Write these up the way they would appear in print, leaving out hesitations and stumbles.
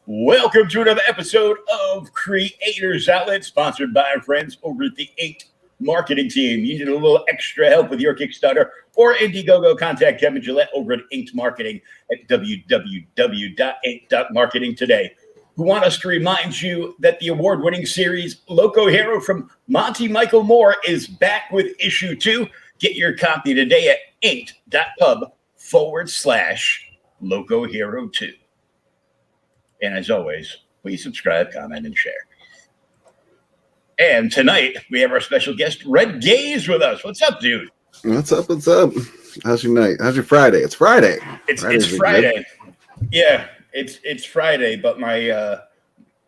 Welcome to another episode of Creators Outlet, sponsored by our friends over at the Inked Marketing Team. You need a little extra help with your Kickstarter or Indiegogo? Contact Kevin Gillette over at Inked Marketing at www.inked.marketing today. We want us to remind you that the award-winning series Loco Hero from Monty Michael Moore is back with issue 2. Get your copy today at inked.pub/Loco Hero 2. And as always, please subscribe, comment, and share. And tonight, we have our special guest, Red Gaze, with us. What's up, dude? What's up? How's your night? How's your Friday? It's Friday. It's Friday. Yeah, it's Friday, but my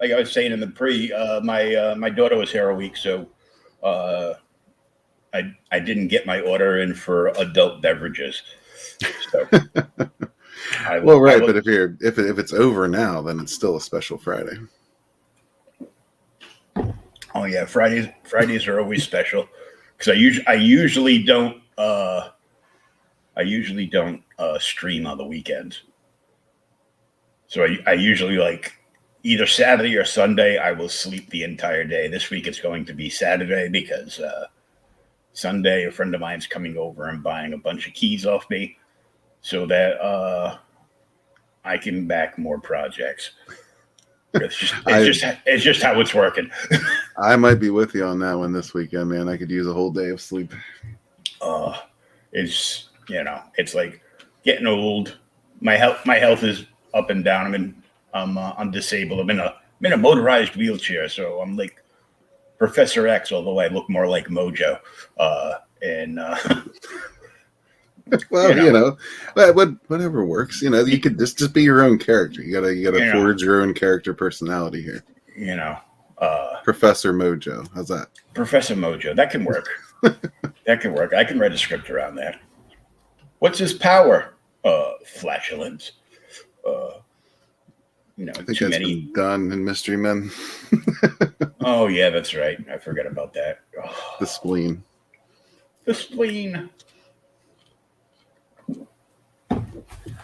like I was saying in the my daughter was here a week, so I didn't get my order in for adult beverages. So but if it's over now, then it's still a special Friday. Oh yeah, Fridays are always special because I usually don't stream on the weekends. So I usually like either Saturday or Sunday. I will sleep the entire day. This week it's going to be Saturday because Sunday a friend of mine's coming over and buying a bunch of keys off me, so that I can back more projects. It's just how it's working. I might be with you on that one this weekend, man. I could use a whole day of sleep. It's like getting old. My health is up and down. I'm disabled. I'm in a motorized wheelchair, so I'm like Professor X, although I look more like Mojo. Well, whatever works. You could just be your own character. You gotta forge your own character personality here. Professor Mojo. How's that? Professor Mojo. That can work. That can work. I can write a script around that. What's his power? Flatulence. I think that's been done in Mystery Men. Oh yeah, that's right. I forgot about that. Oh. The spleen. The spleen.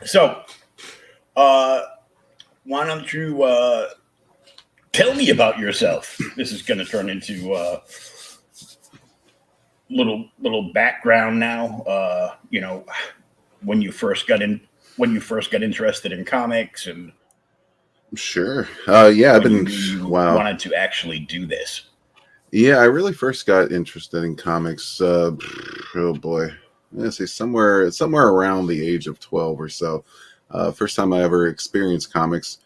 So, why don't you tell me about yourself? This is going to turn into little background now. When you first got interested in comics, and sure, I've been wanted to actually do this. Yeah, I really first got interested in comics. Oh boy. Let's say somewhere around the age of 12 or so. First time I ever experienced comics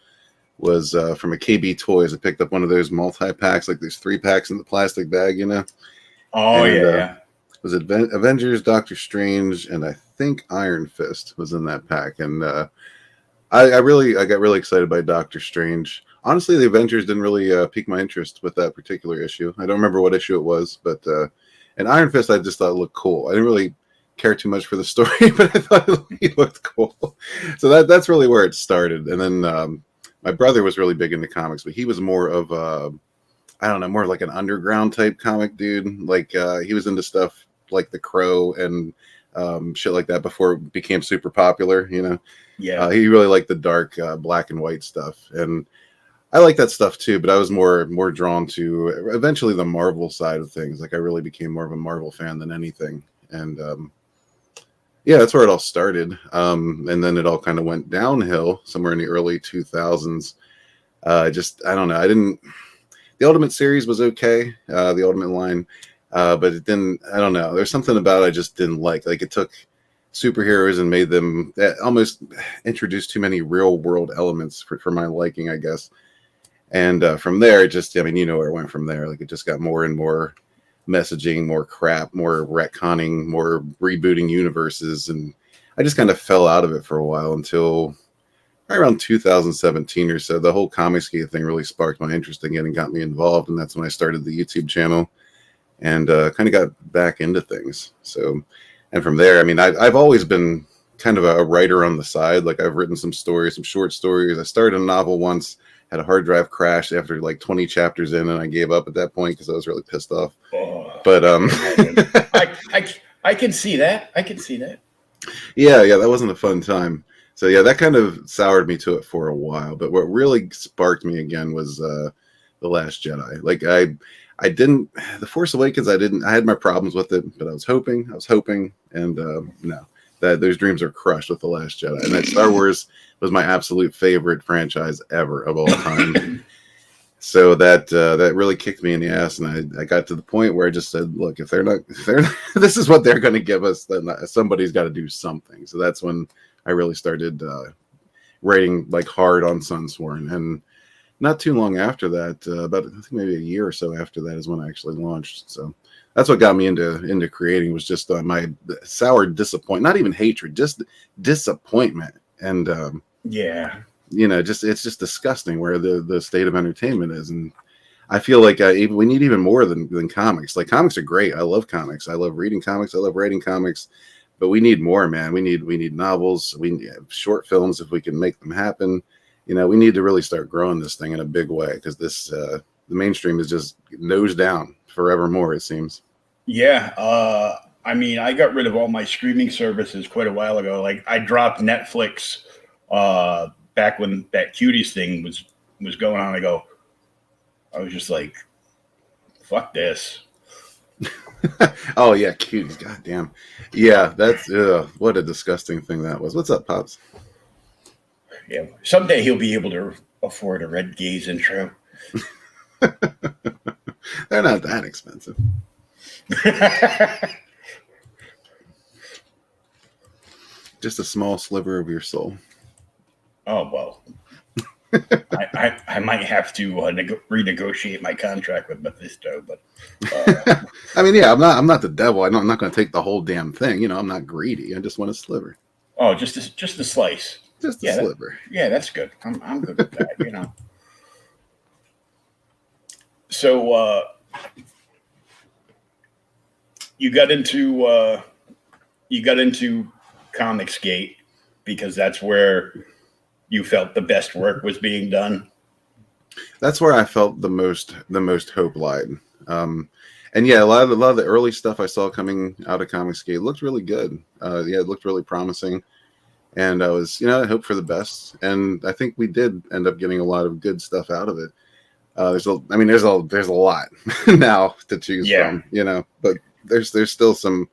was from a KB Toys. I picked up one of those multi-packs, like these 3-packs in the plastic bag, Oh, yeah. It was Avengers, Doctor Strange, and I think Iron Fist was in that pack. And I got really excited by Doctor Strange. Honestly, the Avengers didn't really pique my interest with that particular issue. I don't remember what issue it was, but and Iron Fist I just thought it looked cool. I didn't really care too much for the story, but I thought he looked cool. So that's really where it started. And then my brother was really big into comics, but he was more of more like an underground type comic dude. Like he was into stuff like The Crow and shit like that before it became super popular. Yeah. He really liked the dark black and white stuff, and I like that stuff too. But I was more drawn to eventually the Marvel side of things. Like I really became more of a Marvel fan than anything, and that's where it all started. And then it all kind of went downhill somewhere in the early 2000s. I don't know. The Ultimate series was okay. The Ultimate line, but it didn't, I don't know. There's something about it I just didn't like. Like it took superheroes and made them almost introduced too many real world elements for my liking, I guess. And from there, it just, where it went from there. Like it just got more and more messaging, more crap, more retconning, more rebooting universes, and I just kind of fell out of it for a while until around 2017 or so. The whole Comicsgate thing really sparked my interest again and got me involved, and that's when I started the YouTube channel and kind of got back into things. So, and from there, I've always been kind of a writer on the side. Like I've written some stories, some short stories. I started a novel once, had a hard drive crash after like 20 chapters in, and I gave up at that point because I was really pissed off. But I can see that. Yeah, that wasn't a fun time. So yeah, that kind of soured me to it for a while. But what really sparked me again was The Last Jedi. Like I didn't The Force Awakens. I had my problems with it, but I was hoping, and no, that those dreams are crushed with The Last Jedi. And that Star Wars was my absolute favorite franchise ever of all time. So that really kicked me in the ass, and I got to the point where I just said, look, if they're not this is what they're going to give us, then somebody's got to do something. So that's when I really started writing like hard on Sunsworn, and not too long after that, about I think maybe a year or so after that is when I actually launched. So that's what got me into creating, was just my sour disappointment, not even hatred, just disappointment, and Yeah. it's just disgusting where the state of entertainment is. And I feel like we need even more than comics. Like, comics are great. I love comics. I love reading comics. I love writing comics. But we need more, man. We need novels. We need short films if we can make them happen. We need to really start growing this thing in a big way, because the mainstream is just nose down forevermore, it seems. Yeah. I mean, I got rid of all my streaming services quite a while ago. Like, I dropped Netflix back when that Cuties thing was going on. I was just like, fuck this. Oh yeah, Cuties. Goddamn. Yeah, that's what a disgusting thing that was. What's up, Pops? Yeah. Someday he'll be able to afford a Red Gaze intro. They're not that expensive. Just a small sliver of your soul. Oh, well. I might have to renegotiate my contract with Mephisto, but I mean, yeah, I'm not the devil. I'm not going to take the whole damn thing. I'm not greedy. I just want a sliver. Oh, just a slice. Just a sliver. That's good. I'm good with that. So you got into Comicsgate because that's where you felt the best work was being done. That's where I felt the most hope lied. And yeah, a lot of the early stuff I saw coming out of Comicsgate looked really good. It looked really promising, and I was, I hope for the best. And I think we did end up getting a lot of good stuff out of it. There's a lot now to choose from, but there's still some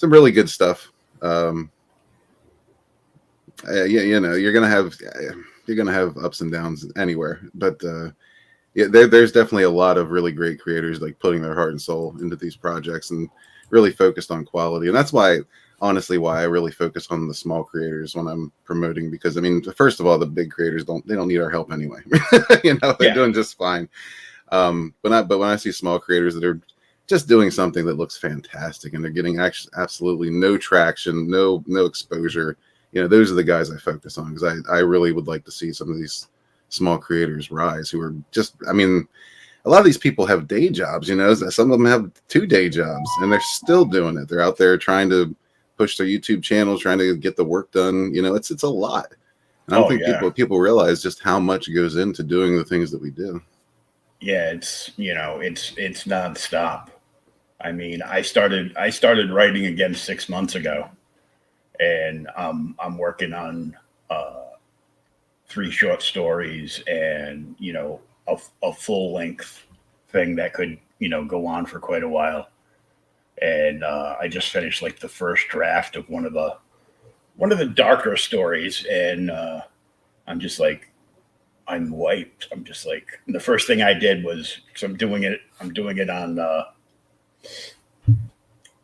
really good stuff. You're gonna have ups and downs anywhere, but there's definitely a lot of really great creators like putting their heart and soul into these projects and really focused on quality. And that's why I really focus on the small creators when I'm promoting, because I mean, first of all, the big creators don't need our help anyway. They're doing just fine. But when I see small creators that are just doing something that looks fantastic and they're getting absolutely no traction, no exposure, those are the guys I focus on, because I really would like to see some of these small creators rise, who are just, I mean, a lot of these people have day jobs, some of them have 2 day jobs and they're still doing it. They're out there trying to push their YouTube channels, trying to get the work done. It's a lot. And I don't think people realize just how much goes into doing the things that we do. Yeah, it's nonstop. I mean, I started writing again 6 months ago, and I'm working on 3 short stories and a full length thing that could go on for quite a while. And I just finished like the first draft of one of the darker stories, and I'm just like, I'm wiped. I'm just like, the first thing I did was, because I'm doing it on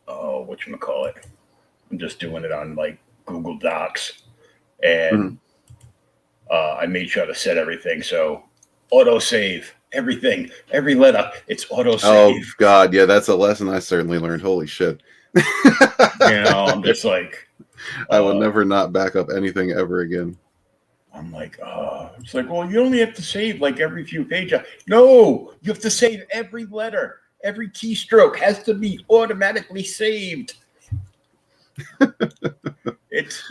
whatchamacallit. I'm just doing it on like Google Docs, and I made sure to set everything so auto save everything, every letter. It's auto save. Oh God, yeah, that's a lesson I certainly learned. Holy shit! I'm just like, I will never not back up anything ever again. I'm like, it's like, well, you only have to save like every few pages. No, you have to save every letter. Every keystroke has to be automatically saved. It's,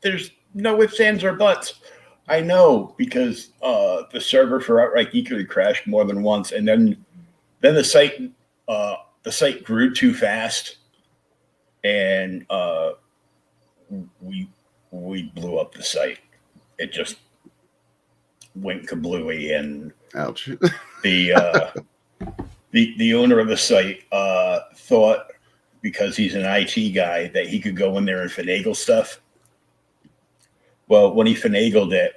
there's no ifs, ands, or buts. I know, because the server for Outright Geekery crashed more than once, and then the site grew too fast, and we blew up the site. It just went kablooey, and Ouch. the the owner of the site thought, because he's an IT guy, that he could go in there and finagle stuff. Well, when he finagled it,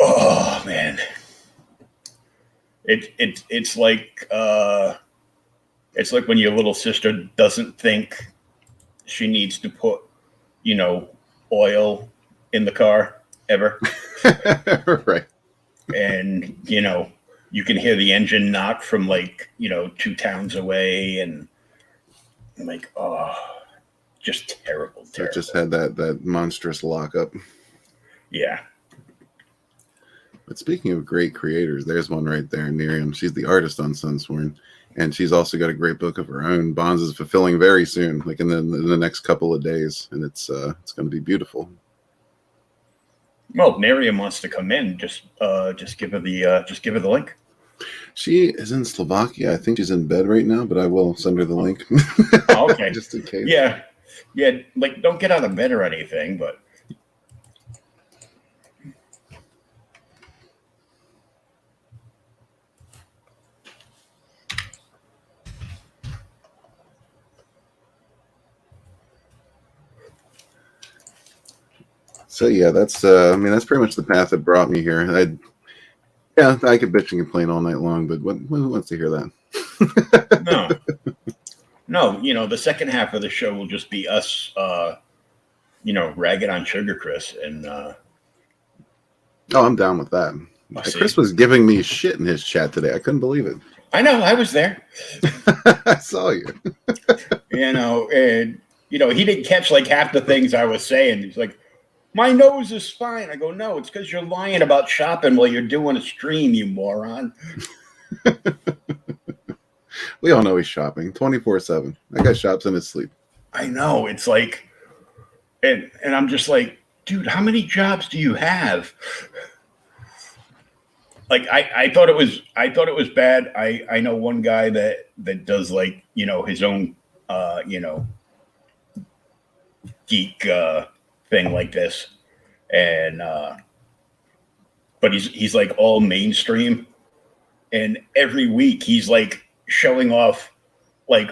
oh man, it's like when your little sister doesn't think she needs to put, oil in the car ever. Right. And, you can hear the engine knock from 2 towns away. And I'm like, oh, just terrible. So it just had that monstrous lockup. Yeah. But speaking of great creators, there's one right there, Miriam. She's the artist on Sunsworn. And she's also got a great book of her own. Bonds is fulfilling very soon, like in the next couple of days, and it's going to be beautiful. Well, Miriam wants to come in. Just give her the link. She is in Slovakia. I think she's in bed right now, but I will send her the link. Oh, okay. Just in case. Yeah. Don't get out of bed or anything, but. So yeah, that's that's pretty much the path that brought me here. I could bitch and complain all night long, but who wants to hear that? No. The second half of the show will just be us, ragging on Sugar Chris, and oh, I'm down with that. Chris was giving me shit in his chat today. I couldn't believe it. I know, I was there. I saw you. And he didn't catch half the things I was saying. He's like, my nose is fine. I go, no, it's because you're lying about shopping while you're doing a stream, you moron. We all know he's shopping 24/7. That guy shops in his sleep. I know. It's like, and I'm just like, dude, how many jobs do you have? I thought it was bad. I know one guy that does his own geek thing like this, and but he's all mainstream, and every week he's showing off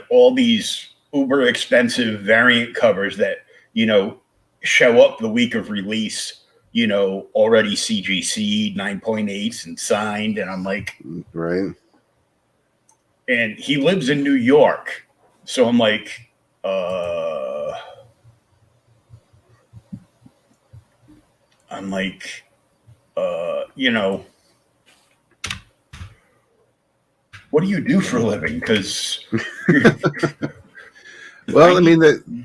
all these uber expensive variant covers that show up the week of release, already CGC 9.8s and signed, and I'm like, right. And he lives in New York, so I'm like, what do you do for a living? Because well, I mean,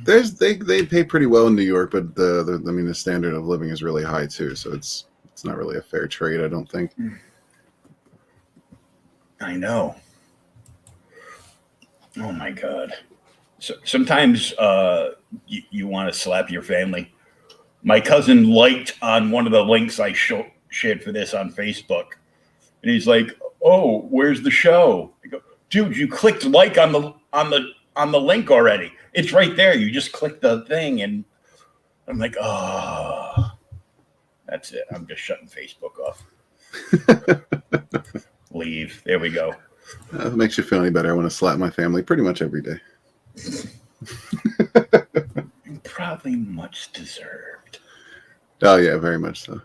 they pay pretty well in New York, but the standard of living is really high too. So it's not really a fair trade, I don't think. I know. Oh my God. So sometimes you want to slap your family. My cousin liked on one of the links I shared for this on Facebook, and he's like, "Oh, where's the show?" I go, "Dude, you clicked like on the link already. It's right there. You just click the thing." And I'm like, "Oh, that's it. I'm just shutting Facebook off." Leave. There we go. If it makes you feel any better, I want to slap my family pretty much every day. Probably much deserved. Oh yeah, very much so.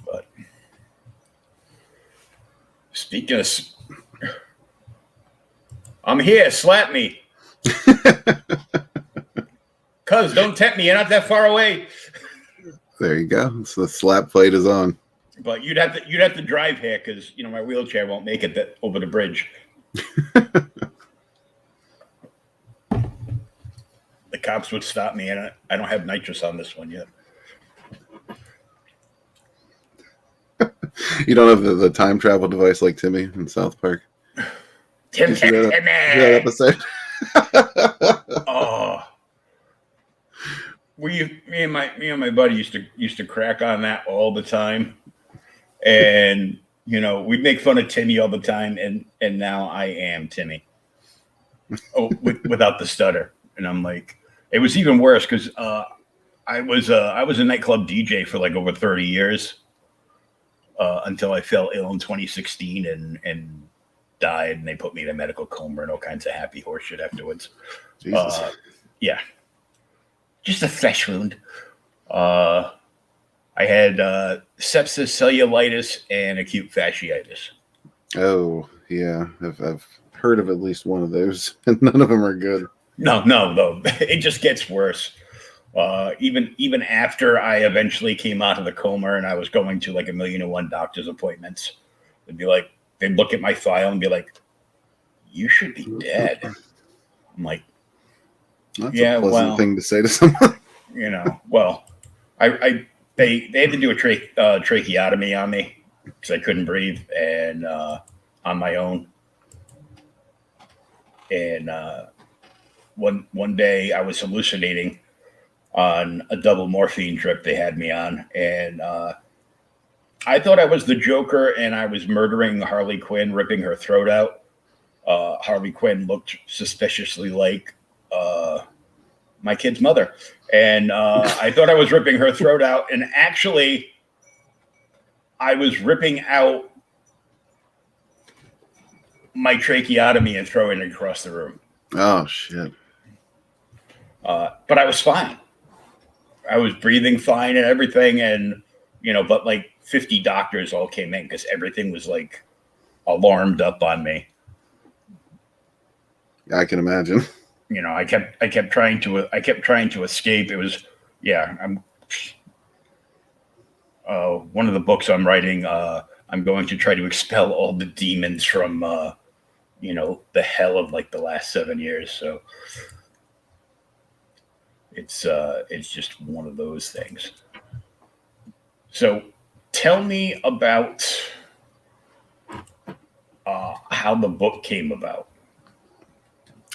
But speaking of, I'm here. Slap me, cuz don't tempt me. You're not that far away. There you go. So the slap plate is on. But you'd have to drive here because my wheelchair won't make it over the bridge. The cops would stop me, and I don't have nitrous on this one yet. You don't have the time travel device like Timmy in South Park? Timmy. That episode? Oh. Me and my buddy used to crack on that all the time. And we'd make fun of Timmy all the time, and now I am Timmy. Oh, without the stutter. and I'm like, it was even worse because I was a nightclub DJ for like over 30 years until I fell ill in 2016 and died, and they put me in a medical coma and all kinds of happy horseshit afterwards. Jesus. Yeah, just a flesh wound. I had sepsis, cellulitis, and acute fasciitis. Oh, yeah. I've heard of at least one of those, and none of them are good. No. It just gets worse. Even after I eventually came out of the coma and I was going to like 1,000,001 doctor's appointments, they'd look at my file and be like, "You should be dead." I'm like, That's yeah, a pleasant well, thing to say to someone. well, they had to do a tracheotomy on me because I couldn't breathe and on my own. And one day I was hallucinating on a double morphine trip they had me on, and I thought I was the Joker and I was murdering Harley Quinn, ripping her throat out. Harley Quinn looked suspiciously like my kid's mother, and I thought I was ripping her throat out, and actually I was ripping out my tracheotomy and throwing it across the room. Oh, shit. But I was fine. I was breathing fine and everything, and but like 50 doctors all came in because everything was like alarmed up on me. I can imagine. I kept trying to escape. It was I'm one of the books I'm writing. I'm going to try to expel all the demons from the hell of like the last 7 years. So it's just one of those things. So tell me about how the book came about.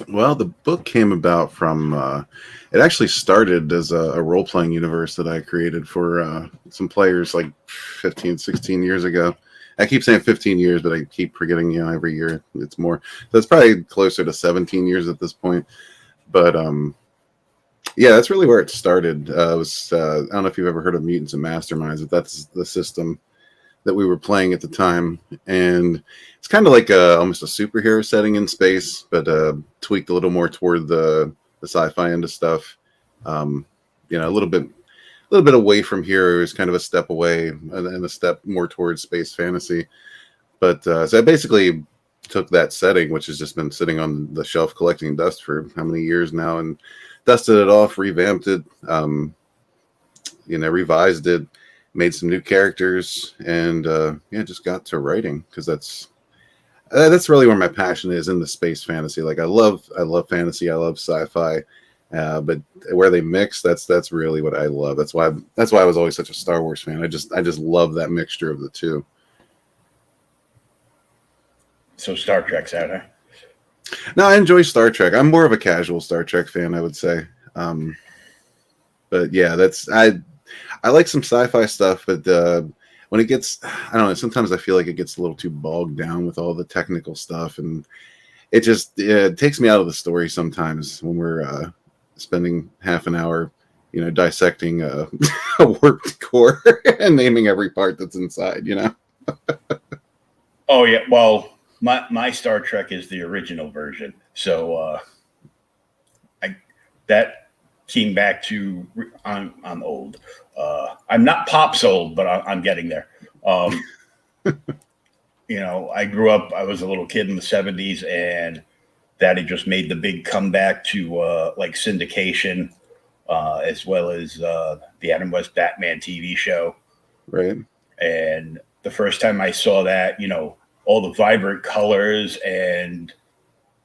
Well, the book came about from, it actually started as a role-playing universe that I created for some players like 15, 16 years ago. I keep saying 15 years, but I keep forgetting, every year it's more. So it's probably closer to 17 years at this point. But yeah, that's really where it started. I don't know if you've ever heard of Mutants and Masterminds, but that's the system that we were playing at the time. And it's kind of like almost a superhero setting in space, but tweaked a little more toward the sci-fi end of stuff. A little bit away from here. It was kind of a step away and a step more towards space fantasy. But so I basically took that setting, which has just been sitting on the shelf collecting dust for how many years now, and dusted it off, revamped it, revised it, made some new characters, and just got to writing because that's really where my passion is, in the space fantasy. Like I love fantasy, I love sci-fi, but where they mix, that's really what I love. That's why I was always such a Star Wars fan. I just love that mixture of the two. So Star Trek's out, huh? No, I enjoy Star Trek. I'm more of a casual Star Trek fan, I would say. But yeah, I like some sci-fi stuff, but when it gets, I don't know, sometimes I feel like it gets a little too bogged down with all the technical stuff, and it takes me out of the story sometimes when we're spending half an hour, dissecting a warped core and naming every part that's inside, Oh yeah, well, my Star Trek is the original version, so that came back to I'm old. I'm not Pop's old, but I'm getting there. I grew up. I was a little kid in the '70s, and that had just made the big comeback to like syndication, as well as the Adam West Batman TV show. Right. And the first time I saw that, all the vibrant colors, and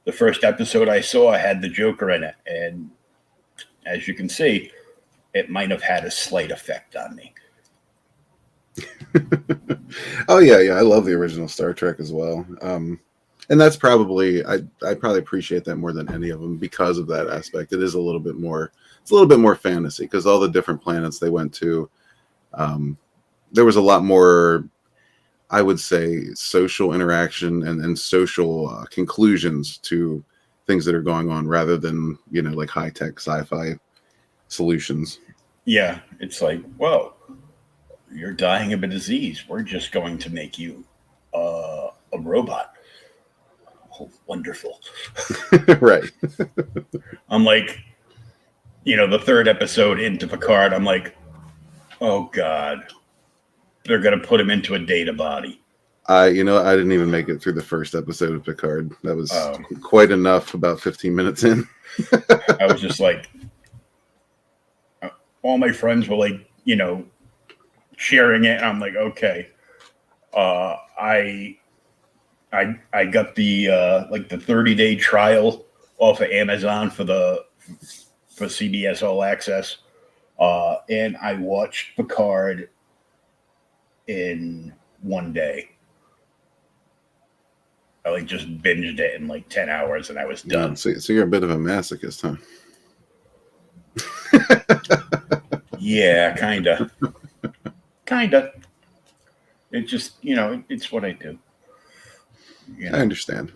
the first episode I saw had the Joker in it, and as you can see, it might have had a slight effect on me. Oh yeah, I love the original Star Trek as well, and that's probably I probably appreciate that more than any of them because of that aspect. It is a little bit more. It's a little bit more fantasy because all the different planets they went to, there was a lot more, I would say, social interaction and social conclusions to things that are going on rather than, like high tech sci-fi solutions. Yeah, it's like, whoa, you're dying of a disease. We're just going to make you a robot. Oh, wonderful. Right. I'm like, the third episode into Picard, I'm like, oh God, they're going to put him into a data body. I didn't even make it through the first episode of Picard. That was Um, quite enough. About 15 minutes in. I was just like, all my friends were like, sharing it. And I'm like, okay. I got the like the 30-day trial off of Amazon for CBS All Access, and I watched Picard in one day. I like just binged it in like 10 hours, and I was done. So you're a bit of a masochist, huh? Yeah, kinda. It just, it's what I do. I understand.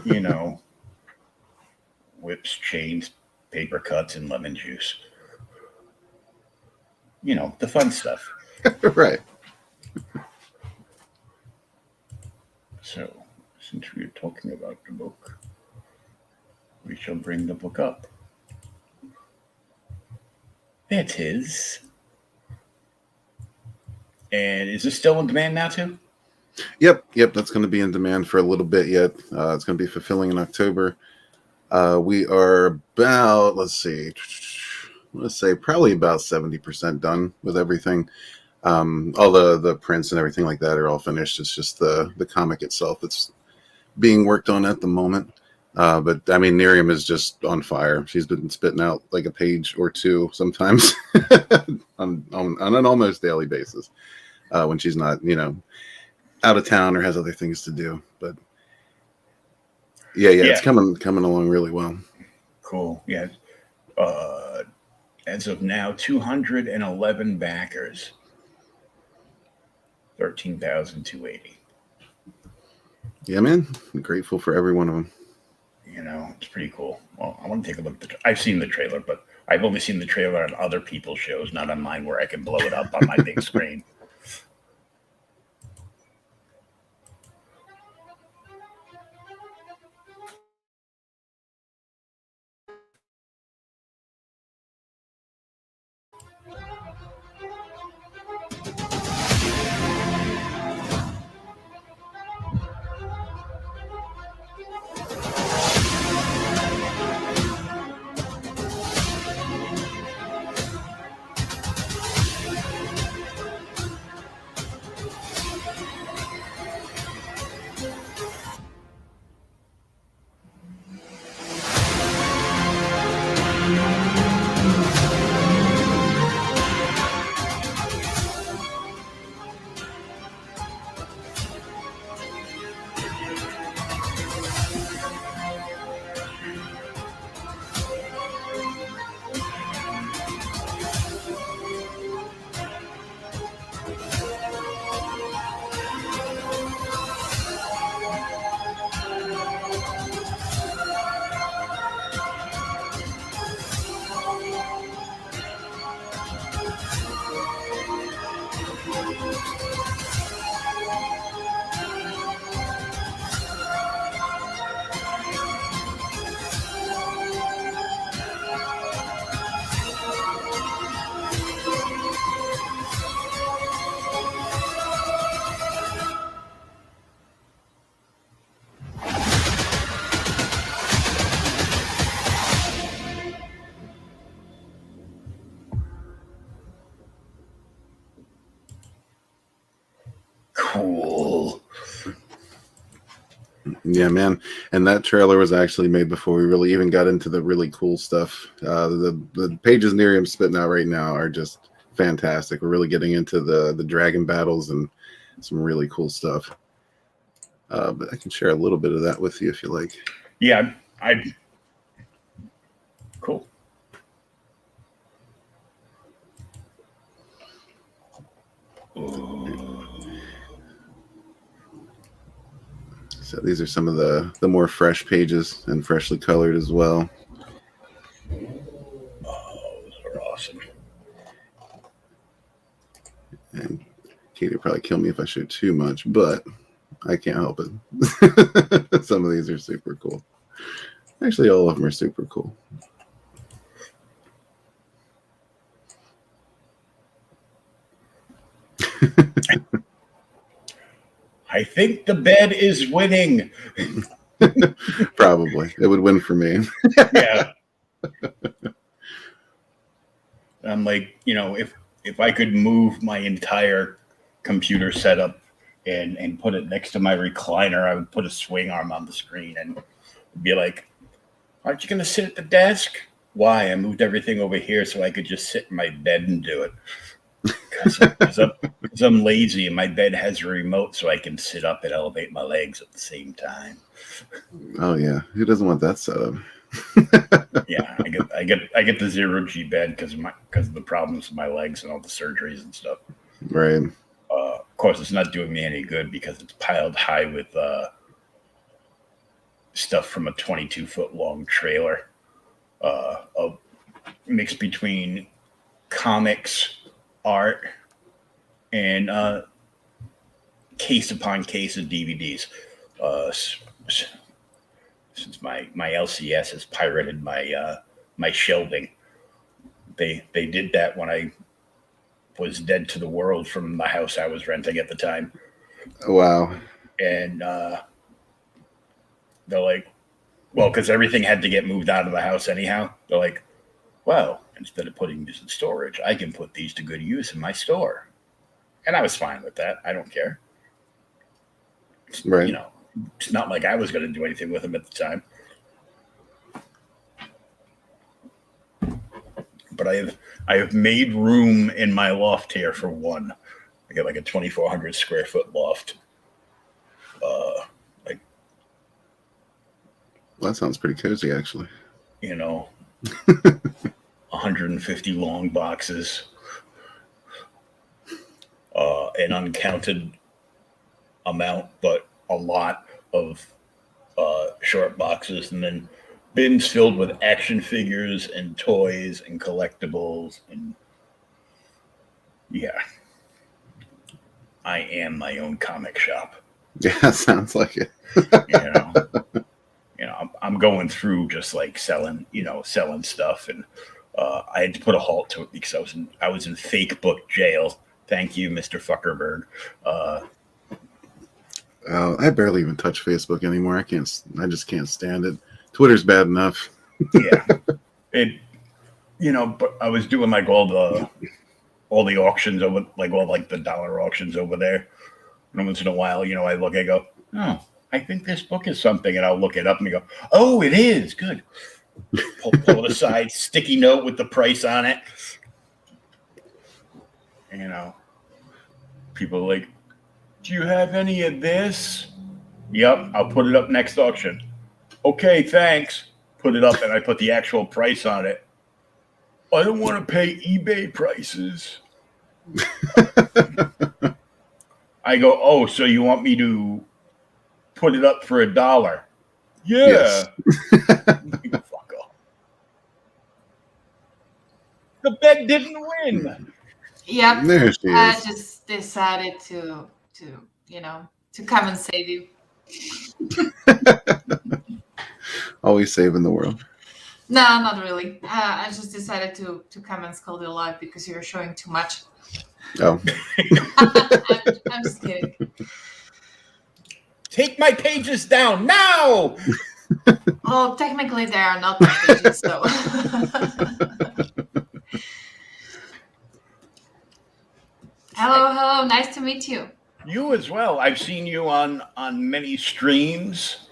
You know, whips, chains, paper cuts, and lemon juice. The fun stuff. Right. So, since we are talking about the book, we shall bring the book up. There it is. And is this still in demand now, too? Yep. That's going to be in demand for a little bit yet. It's going to be fulfilling in October. We are about, let's say probably about 70% done with everything. All the prints and everything like that are all finished. It's just the comic itself that's being worked on at the moment. But I mean, Nerium is just on fire. She's been spitting out like a page or two sometimes on an almost daily basis when she's not, out of town or has other things to do. But yeah, it's coming along really well. Cool. Yeah. As of now, 211 backers. 13,280. Yeah, man. I'm grateful for every one of them. It's pretty cool. Well, I want to take a look at I've seen the trailer, but I've only seen the trailer on other people's shows, not on mine where I can blow it up on my big screen. Cool. Yeah, man. And that trailer was actually made before we really even got into the really cool stuff. The pages Nerium's spitting out right now are just fantastic. We're really getting into the dragon battles and some really cool stuff. But I can share a little bit of that with you if you like. Yeah, cool. So these are some of the more fresh pages and freshly colored as well. Oh, those are awesome. And Katie would probably kill me if I show too much, but I can't help it. Some of these are super cool. Actually, all of them are super cool. I think the bed is winning. Probably. It would win for me. Yeah. I'm like, if I could move my entire computer setup and put it next to my recliner, I would put a swing arm on the screen and be like, aren't you going to sit at the desk? Why? I moved everything over here so I could just sit in my bed and do it. Because I'm lazy and my bed has a remote so I can sit up and elevate my legs at the same time. Oh yeah, who doesn't want that setup? Yeah, I get the 0G bed because of the problems with my legs and all the surgeries and stuff. Right. Of course, it's not doing me any good because it's piled high with stuff from a 22-foot long trailer, a mix between comics, art, and case upon case of DVDs. Since my LCS has pirated my shelving, they did that when I was dead to the world from the house I was renting at the time. Wow. And they're like, well, because everything had to get moved out of the house anyhow. They're like, well, instead of putting these in storage, I can put these to good use in my store. And I was fine with that. I don't care. Right. It's not like I was going to do anything with them at the time. But I have made room in my loft here for one. I got like a 2,400 square foot loft. Well, that sounds pretty cozy, actually. 150 long boxes, an uncounted amount, but a lot of short boxes, and then bins filled with action figures and toys and collectibles. And yeah, I am my own comic shop. Yeah, sounds like it. I'm going through just like selling stuff, and I had to put a halt to it because I was in fake book jail. Thank you, Mr. Fuckerberg. I barely even touch Facebook anymore. I just can't stand it. Twitter's bad enough. Yeah, but I was doing like all the auctions over, like all like the dollar auctions over there. And once in a while, I look, I go, oh, I think this book is something, and I'll look it up and go, oh, it is good. Pull it aside, sticky note with the price on it. People are like, do you have any of this? Yep, I'll put it up next auction. Okay, thanks. Put it up, and I put the actual price on it. I don't want to pay eBay prices. I go, oh, so you want me to put it up for $1? Yeah. Yes. Fuck off. The bed didn't win. Yep. There she I is. just decided to come and save you. Always saving the world. No, not really. I just decided to come and scold you alive because you're showing too much. Oh. I'm just kidding. Take my pages down now. Well, technically they are not pages, so. Hello. Nice to meet you. You as well. I've seen you on many streams.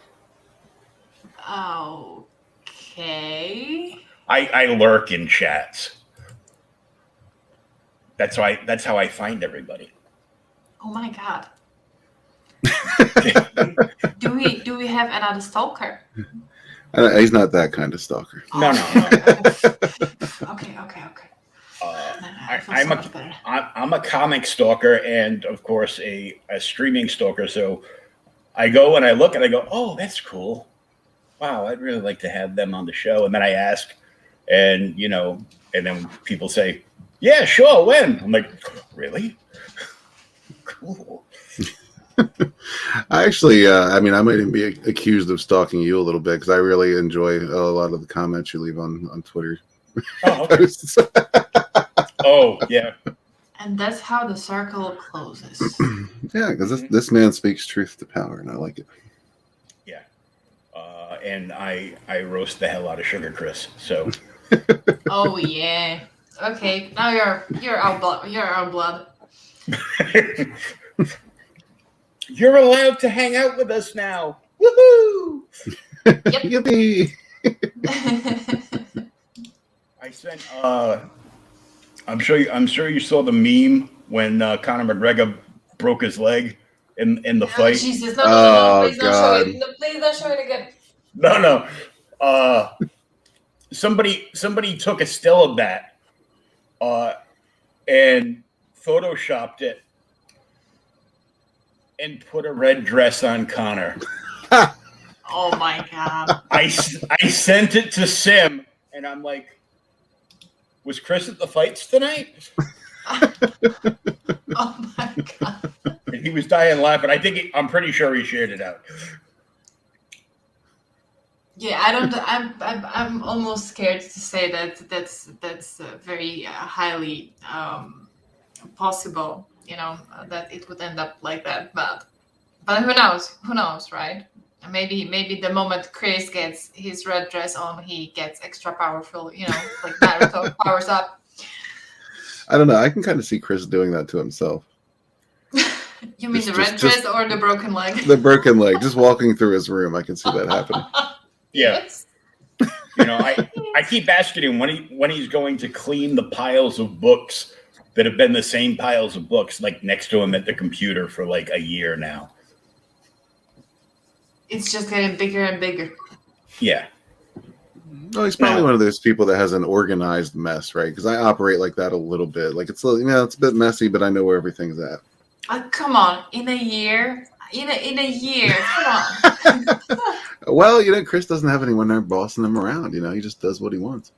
Okay. I lurk in chats. That's how I find everybody. Oh my god. Do we have another stalker? He's not that kind of stalker. No. Okay. I'm a comic stalker and of course a streaming stalker. So I go and I look and I go, oh, that's cool. Wow, I'd really like to have them on the show. And then I ask, and and then people say, yeah, sure, when? I'm like, really? Cool. I actually, I mean, I might even be accused of stalking you a little bit because I really enjoy a lot of the comments you leave on Twitter. Oh, okay. Oh, yeah. And that's how the circle closes. Yeah, because this man speaks truth to power, and I like it. Yeah. And I roast the hell out of Sugar Chris. So. Oh yeah. Okay, now you're out blood. You're out blood. You're allowed to hang out with us now. Woohoo! Yep. Yippee! I sent. I'm sure you saw the meme when Conor McGregor broke his leg in the Oh, fight. Jesus! No, Oh, please don't show it. No, please don't show it again. No. Somebody took a still of that, and photoshopped it and put a red dress on Connor. Oh my god! I sent it to Sim, and I'm like, was Chris at the fights tonight? Oh my god! And he was dying laughing. I'm pretty sure he shared it out. Yeah, I don't. I'm almost scared to say that that's very highly possible. That it would end up like that. But who knows? Who knows, right? Maybe the moment Chris gets his red dress on, he gets extra powerful. Like Naruto powers up. I don't know. I can kind of see Chris doing that to himself. You mean Just- the red just- dress or the broken leg? The broken leg, just walking through his room, I can see that happening. Yeah. Yes. I keep asking him when he's going to clean the piles of books that have been the same piles of books like next to him at the computer for like a year now. It's just getting bigger and bigger. Yeah. Oh, he's probably No. one of those people that has an organized mess, right? Because I operate like that a little bit. Like it's a bit messy, but I know where everything's at. Come on, in a year, come on. Well, Chris doesn't have anyone there bossing him around. He just does what he wants.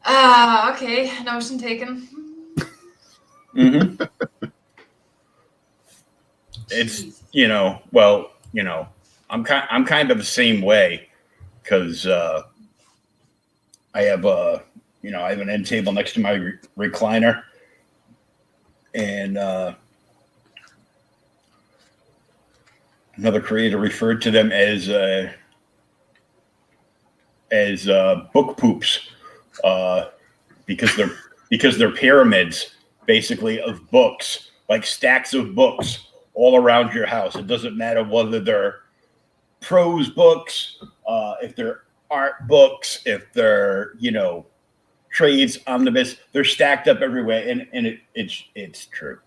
Okay, notion taken. Mm-hmm. It's Jeez. I'm kind of the same way because I have I have an end table next to my recliner, and another creator referred to them as book poops because they're pyramids basically of books, like stacks of books all around your house. It doesn't matter whether they're prose books, if they're art books, if they're trades omnibus, they're stacked up everywhere, and it's true.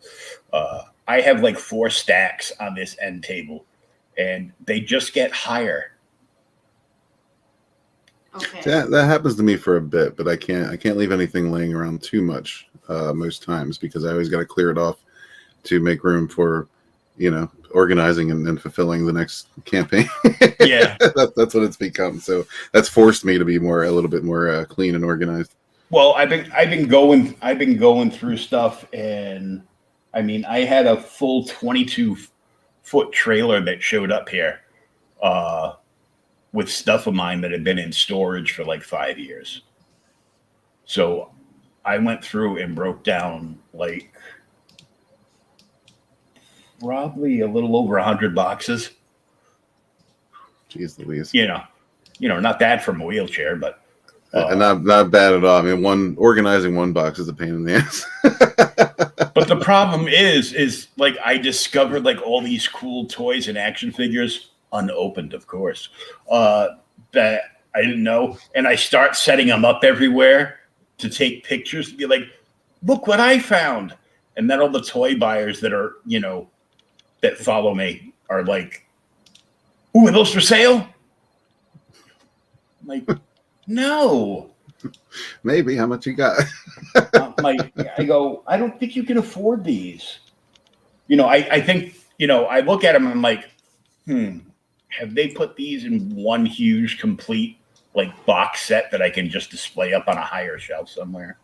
I have like 4 stacks on this end table, and they just get higher. Okay. That happens to me for a bit, but I can't leave anything laying around too much most times because I always got to clear it off to make room for organizing and fulfilling the next campaign. Yeah. That's what it's become. So that's forced me to be a little bit more clean and organized. Well, I've been going through stuff, and I mean, I had a full 22-foot trailer that showed up here with stuff of mine that had been in storage for like 5 years. So I went through and broke down like probably a little over 100 boxes. Jeez Louise. Not bad from a wheelchair, but And not bad at all. I mean, organizing one box is a pain in the ass. but the problem is like I discovered like all these cool toys and action figures, unopened, of course, that I didn't know, and I start setting them up everywhere to take pictures to be like, look what I found, and then all the toy buyers that are that follow me are like, ooh, are those for sale? I'm like, no. Maybe. How much you got? I go, I don't think you can afford these. I think, I look at them and I'm like, have they put these in one huge complete like box set that I can just display up on a higher shelf somewhere?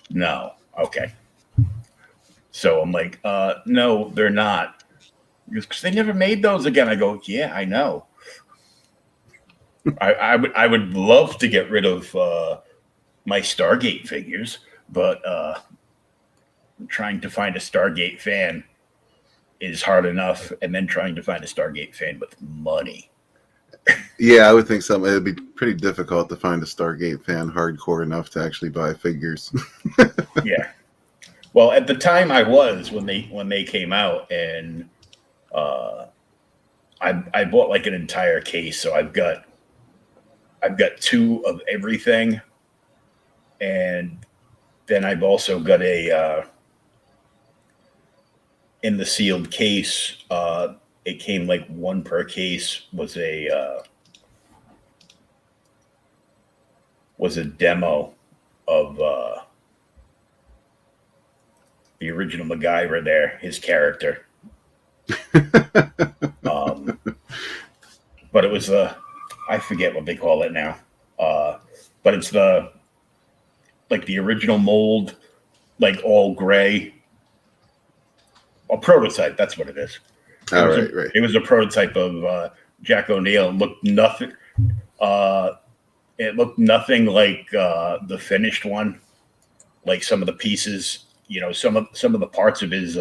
No. Okay. So I'm like, no, they're not. Because they never made those again. I go, yeah, I know. I would love to get rid of my Stargate figures, but trying to find a Stargate fan is hard enough, and then trying to find a Stargate fan with money. Yeah, I would think something. It'd be pretty difficult to find a Stargate fan hardcore enough to actually buy figures. Yeah. Well, at the time I was when they came out, and I bought like an entire case, so I've got two of everything, and then I've also got a in the sealed case. It came like one per case was a demo of the original MacGyver there, his character. But it was I forget what they call it now. But it's the original mold, like all gray. A prototype, that's what it is. Right. It was a prototype of Jack O'Neill. It looked nothing like the finished one. Like some of the pieces, some of the parts of his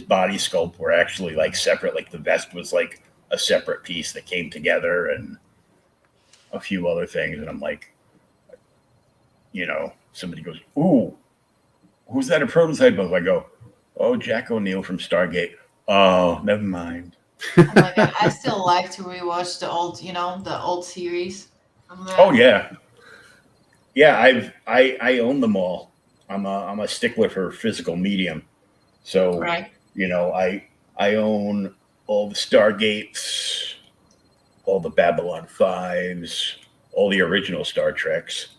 body sculpt were actually like separate. Like the vest was like a separate piece that came together, and a few other things. And I'm like, somebody goes, "Ooh, who's that a prototype of?" I go, "Oh, Jack O'Neill from Stargate." Oh, never mind. Oh my God, I still like to rewatch the old series. Oh yeah, yeah. I own them all. I'm a stickler for physical medium, so Right. I own all the Stargates, all the Babylon 5s, all the original Star Treks.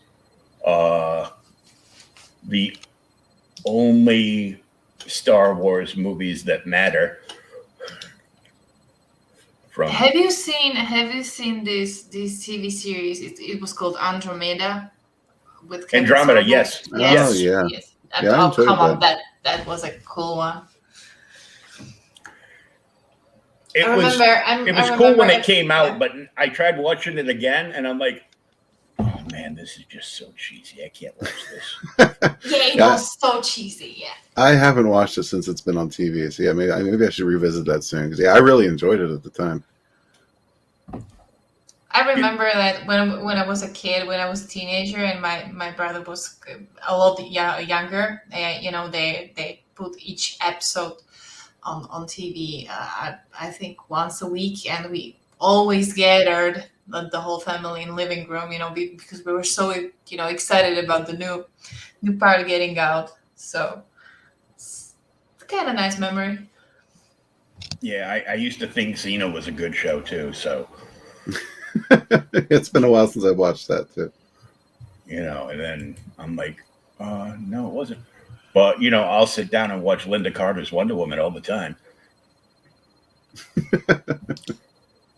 The only Star Wars movies that matter. Have you seen this TV series? It was called Andromeda with Kevin Andromeda? Sorbo. Yes. Oh, yeah. Yes. Yeah, I Oh, enjoyed come on, that was a cool one. It was cool when it came out, but I tried watching it again, and I'm like, oh man, this is just so cheesy. I can't watch this. Yeah, it was so cheesy. Yeah. I haven't watched it since it's been on TV. So yeah, maybe I should revisit that soon. Because I really enjoyed it at the time. I remember that when I was a kid, when I was a teenager, and my brother was a lot younger. They put each episode on TV. I think once a week, and we always gathered the whole family in living room. Because we were so excited about the new part getting out. So it's kind of nice memory. Yeah, I used to think Xena was a good show too. So. It's been a while since I've watched that too. And then I'm like, no, it wasn't. But I'll sit down and watch Linda Carter's Wonder Woman all the time.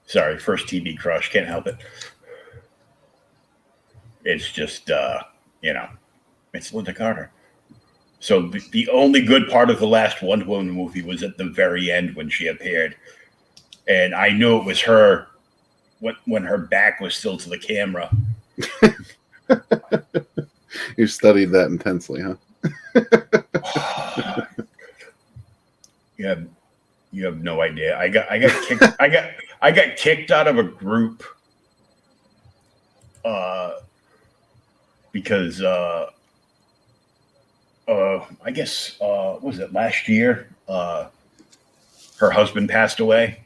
Sorry, first TV crush, can't help it. It's just it's Linda Carter. So the only good part of the last Wonder Woman movie was at the very end when she appeared, and I knew it was her. When her back was still to the camera. You studied that intensely, huh? You have no idea. I got kicked. I got kicked out of a group because I guess was it last year? Her husband passed away.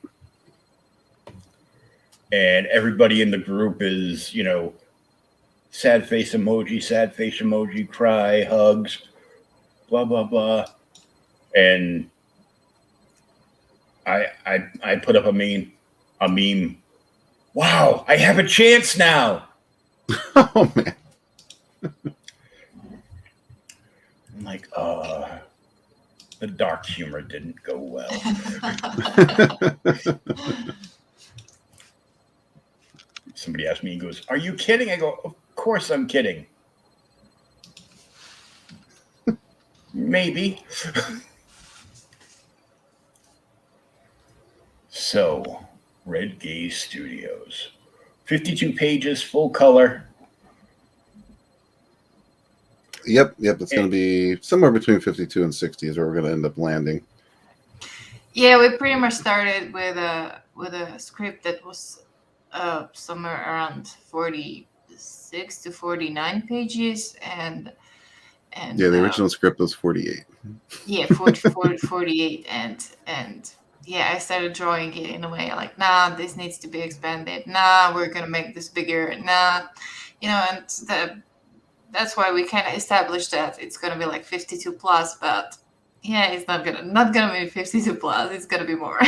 And everybody in the group is, sad face emoji, cry, hugs, blah, blah, blah. And I put up a meme. Wow, I have a chance now. Oh, man. I'm like, The dark humor didn't go well. Somebody asked me, he goes, "Are you kidding?" I go, "Of course I'm kidding. Maybe." So, Red Gaze Studios. 52 pages, full color. Yep. It's going to be somewhere between 52 and 60 is where we're going to end up landing. Yeah, we pretty much started with a script that was somewhere around 46 to 49 pages, and Yeah, the original script was 48. yeah, 48, and yeah, I started drawing it in a way like, nah, this needs to be expanded. Nah, we're gonna make this bigger. Nah, and that's why we kind of established that it's gonna be like 52 plus, but yeah, it's not gonna be 52 plus. It's gonna be more.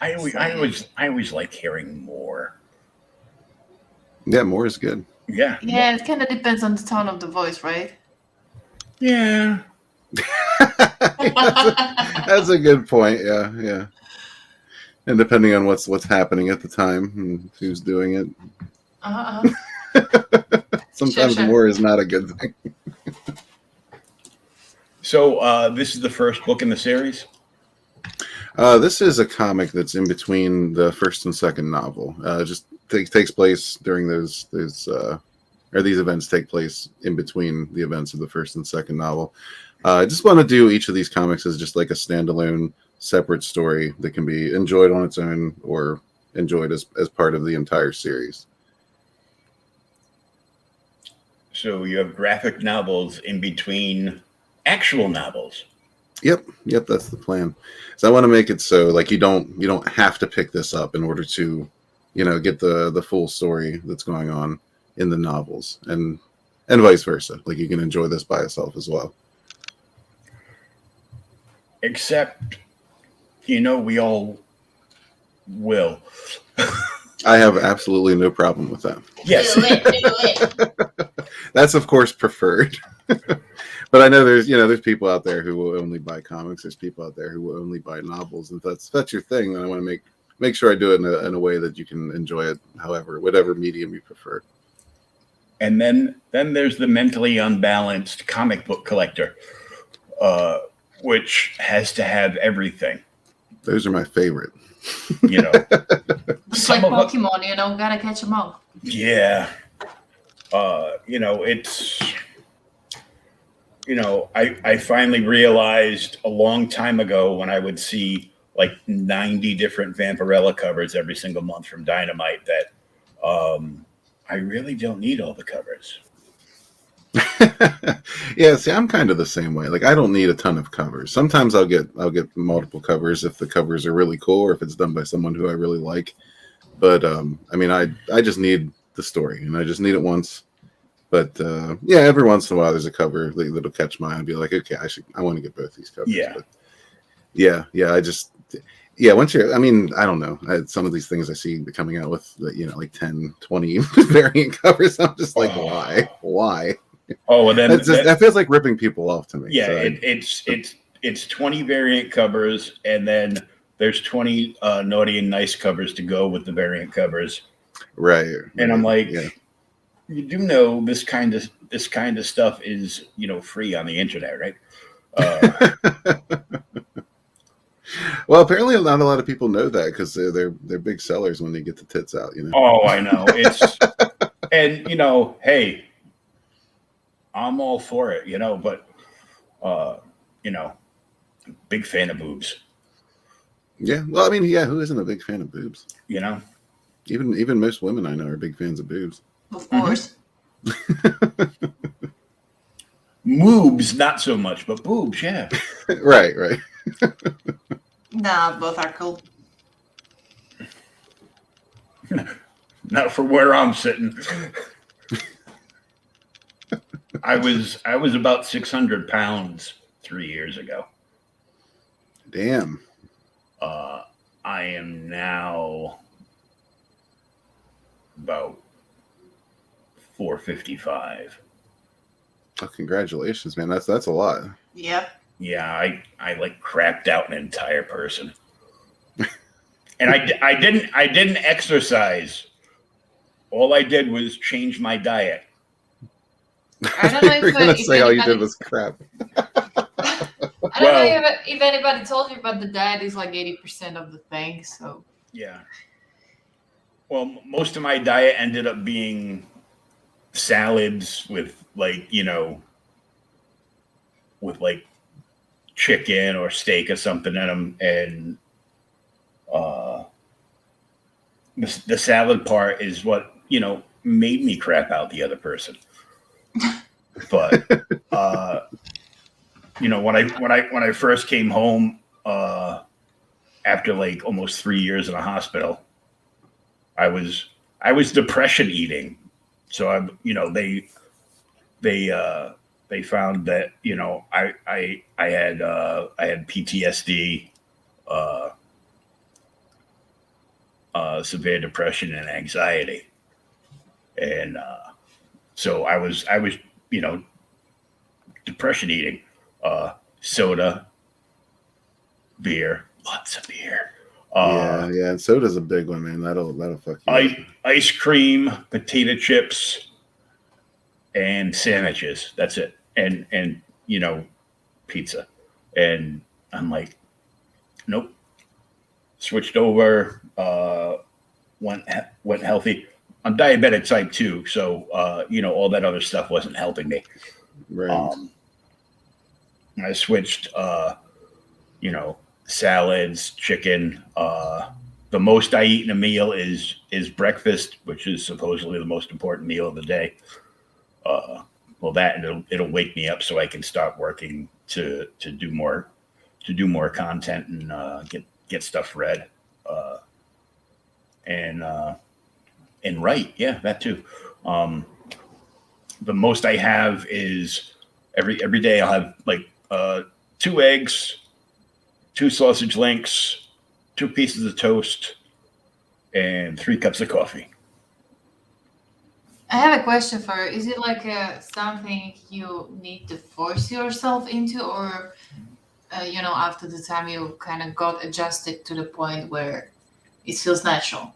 I always like hearing more. Yeah, more is good. Yeah. Yeah, it kind of depends on the tone of the voice, right? Yeah. That's a good point. Yeah. And depending on what's happening at the time and who's doing it, sometimes Sure. more is not a good thing. So this is the first book in the series. This is a comic that's in between the first and second novel. Just takes place during those or these events take place in between the events of the first and second novel. I just want to do each of these comics as just like a standalone, separate story that can be enjoyed on its own or enjoyed as part of the entire series. So you have graphic novels in between actual novels. Yep, that's the plan. So I want to make it so like you don't have to pick this up in order to, get the full story that's going on in the novels, and vice versa. Like you can enjoy this by itself as well. Except, we all will. I have absolutely no problem with that. Yes. Do it. That's of course preferred. But I know there's people out there who will only buy comics. There's people out there who will only buy novels. And if that's your thing, then I want to make sure I do it in a way that you can enjoy it, whatever medium you prefer. And then there's the mentally unbalanced comic book collector, which has to have everything. Those are my favorite. It's like Pokemon, gotta catch them all. Yeah. It's, I finally realized a long time ago when I would see like 90 different Vampirella covers every single month from Dynamite that I really don't need all the covers. Yeah, see, I'm kind of the same way. Like I don't need a ton of covers. Sometimes I'll get multiple covers if the covers are really cool or if it's done by someone who I really like. But I just need the story and I just need it once. But every once in a while there's a cover that'll catch my eye and be like, okay, I want to get both these covers. Yeah. But once you're, I don't know. Some of these things I see coming out with, like 10, 20 variant covers. I'm just like, why? Oh, and then that feels like ripping people off to me. Yeah, so it's 20 variant covers, and then there's 20 naughty and nice covers to go with the variant covers. Right. And I'm like, yeah. You do know this kind of stuff is free on the internet, right? Well, apparently not a lot of people know that because they're big sellers when they get the tits out. Oh, I know. It's and hey, I'm all for it, but big fan of boobs. Yeah, well, who isn't a big fan of boobs? Even most women I know are big fans of boobs. Of course. Moobs, not so much, but boobs, yeah. Right. Nah, both are cool. Not for where I'm sitting. I was about 600 pounds 3 years ago. Damn. I am now about 455. Oh, congratulations, man. That's a lot. Yep. Yeah, I like crapped out an entire person. And I didn't exercise. All I did was change my diet. I don't know You're gonna if say all you anybody- did was crap. I don't know if anybody told you, but the diet is like 80% of the thing. So Yeah. Well, most of my diet ended up being salads with with like chicken or steak or something in them, and the salad part is what made me crap out the other person. But when I first came home after like almost 3 years in a hospital, I was depression eating. So they found that I had PTSD, severe depression and anxiety, and so I was depression eating, soda, beer, lots of beer. Yeah, and soda's a big one, man. That'll fuck you up. Ice cream, potato chips, and sandwiches. That's it. And pizza. And I'm like, nope. Switched over. Went healthy. I'm diabetic type 2, so all that other stuff wasn't helping me. Right. I switched. Salads, chicken. The most I eat in a meal is breakfast, which is supposedly the most important meal of the day. Well, that and it'll wake me up so I can start working to do more content and get stuff read. And write, yeah, that too. The most I have is every day I'll have like 2 eggs, 2 sausage links, 2 pieces of toast, and 3 cups of coffee. I have a question for you. Is it like something you need to force yourself into, or after the time you kind of got adjusted to the point where it feels natural?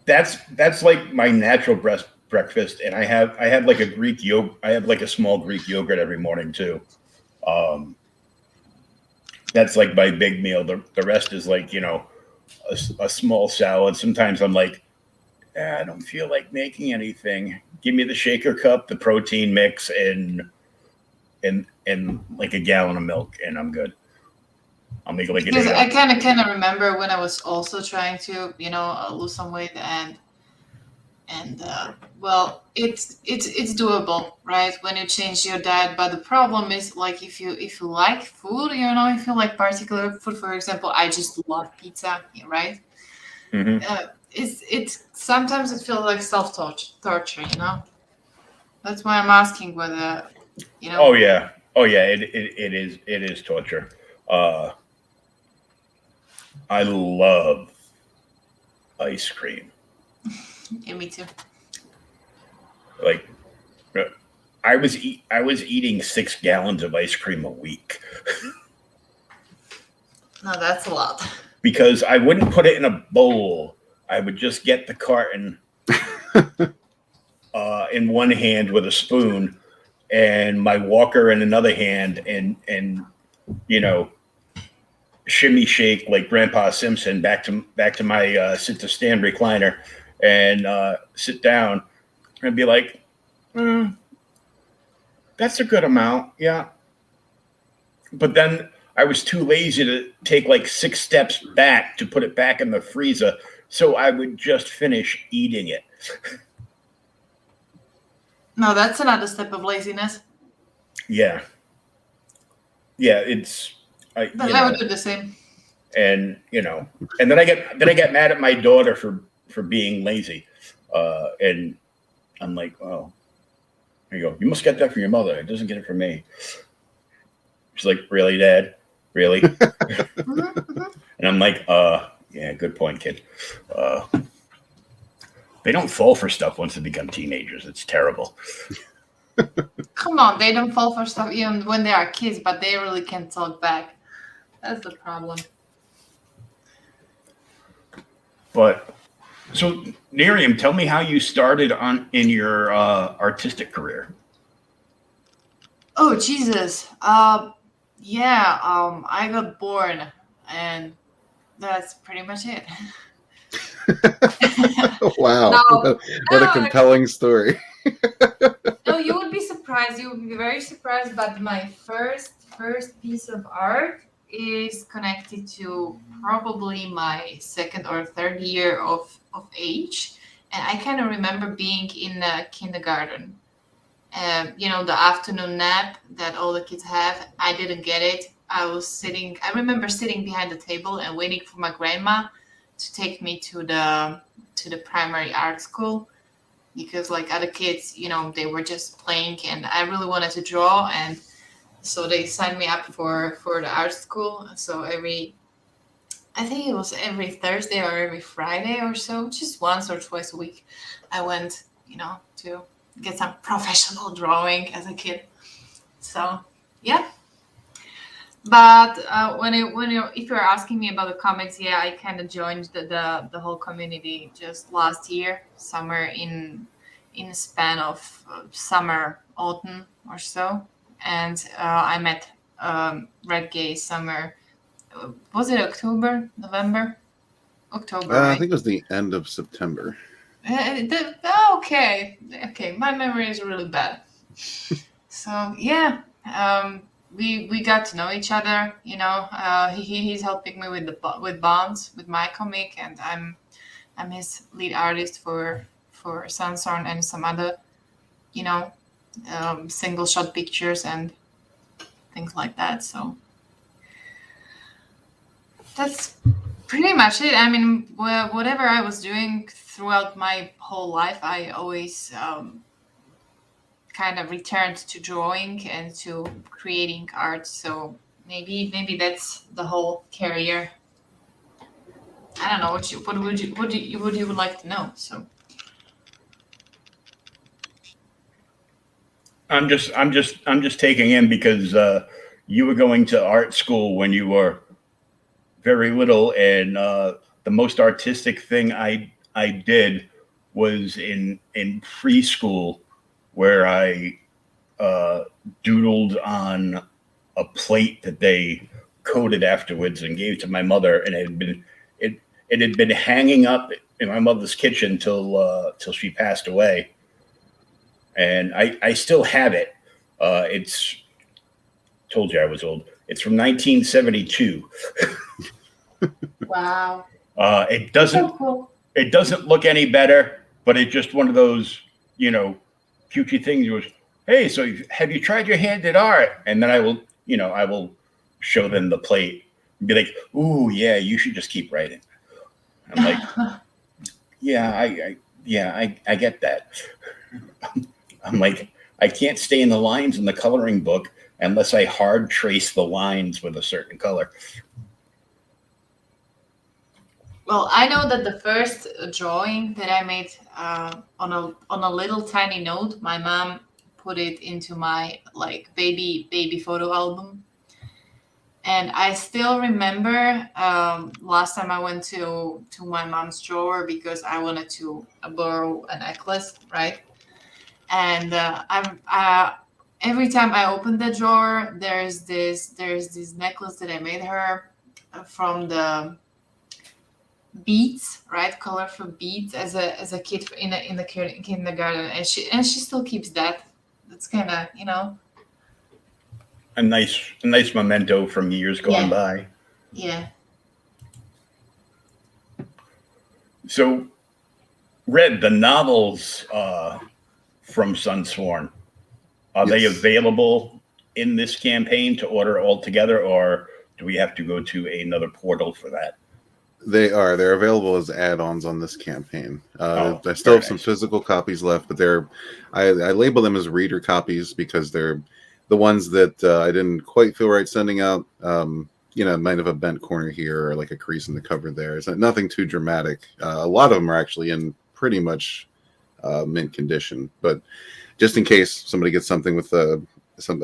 That's like my natural breakfast, and I have like a Greek yogurt. I have like a small Greek yogurt every morning too. That's like my big meal. The rest is like a small salad. Sometimes I'm like, I don't feel like making anything. Give me the shaker cup, the protein mix, and like a gallon of milk, and I'm good. I'll make like an Because I 8 kind of remember when I was also trying to lose some weight, and well, it's doable, right, when you change your diet. But the problem is, like, if you like food, if you like particular food, for example, I just love pizza, right? Mm-hmm. It's sometimes it feels like torture. That's why I'm asking whether Oh yeah. It is torture. I love ice cream. Yeah, me too. Like, I was eating 6 gallons of ice cream a week No, that's a lot. because I wouldn't put it in a bowl. I would just get the carton in one hand with a spoon and my walker in another hand, and shimmy shake like Grandpa Simpson back to my sit to stand recliner and sit down and be like, that's a good amount, yeah. But then I was too lazy to take like 6 steps back to put it back in the freezer, so I would just finish eating it. No, that's another step of laziness. Yeah, it's. But I would do the same. And and then I get mad at my daughter for being lazy, and I'm like, oh, there you go. You must get that from your mother. It doesn't get it from me. She's like, really, Dad? Really? Mm-hmm. And I'm like, yeah, good point, kid. They don't fall for stuff once they become teenagers. It's terrible. Come on, they don't fall for stuff even when they are kids, but they really can't talk back. That's the problem. But so, Miriam, tell me how you started in your artistic career. Oh Jesus. Yeah. I got born, and that's pretty much it. Wow, No, what a no, compelling story. No, you would be surprised. You would be very surprised. But my first piece of art is connected to probably my second or third year of age, and I kind of remember being in kindergarten. The afternoon nap that all the kids have. I didn't get it. I remember sitting behind the table and waiting for my grandma to take me to the primary art school, because like other kids, they were just playing, and I really wanted to draw, and so they signed me up for the art school. So I think it was every Thursday or every Friday or so, just once or twice a week, I went, to get some professional drawing as a kid. So yeah. But if you're asking me about the comics, yeah, I kind of joined the whole community just last year, somewhere in a span of summer, autumn or so, and I met Red Gaze somewhere. Was it October, November, October? I Right? think it was the end of September. Okay, my memory is really bad. So yeah, we got to know each other. He's helping me with Bonds, with my comic, and I'm his lead artist for Sandstorm and some other, single shot pictures and things like that. So that's pretty much it. I mean, whatever I was doing throughout my whole life, I always kind of returned to drawing and to creating art. So maybe that's the whole career. I don't know what you would like to know. So I'm just taking in because you were going to art school when you were very little, and the most artistic thing I did was in preschool, where I doodled on a plate that they coated afterwards and gave to my mother, and it had been hanging up in my mother's kitchen till she passed away, and I still have it. It's told you I was old. It's from 1972. wow. It doesn't look any better, but it's just one of those, cutesy things. It was, hey, so have you tried your hand at art? And then I will show them the plate and be like, ooh, yeah, you should just keep writing. I'm like, yeah, I get that. I'm like, I can't stay in the lines in the coloring book unless I hard trace the lines with a certain color. Well, I know that the first drawing that I made on a little tiny note, my mom put it into my baby photo album, and I still remember last time I went to my mom's drawer because I wanted to borrow a necklace, right? And every time I open the drawer, there's this necklace that I made her from the beads, right? Colorful beads as a kid in the kindergarten, and she still keeps that. That's kind of A nice memento from years gone by. Yeah. So, Red, the novels from Sunsworn, are they Yes. available in this campaign to order all together, or do we have to go to another portal for that? They're available as add-ons on this campaign. I still very have some nice. physical copies left, but I label them as reader copies because they're the ones that I didn't quite feel right sending out. Might have a bent corner here or like a crease in the cover there. It's nothing too dramatic. A lot of them are actually in pretty much mint condition. But just in case somebody gets something with a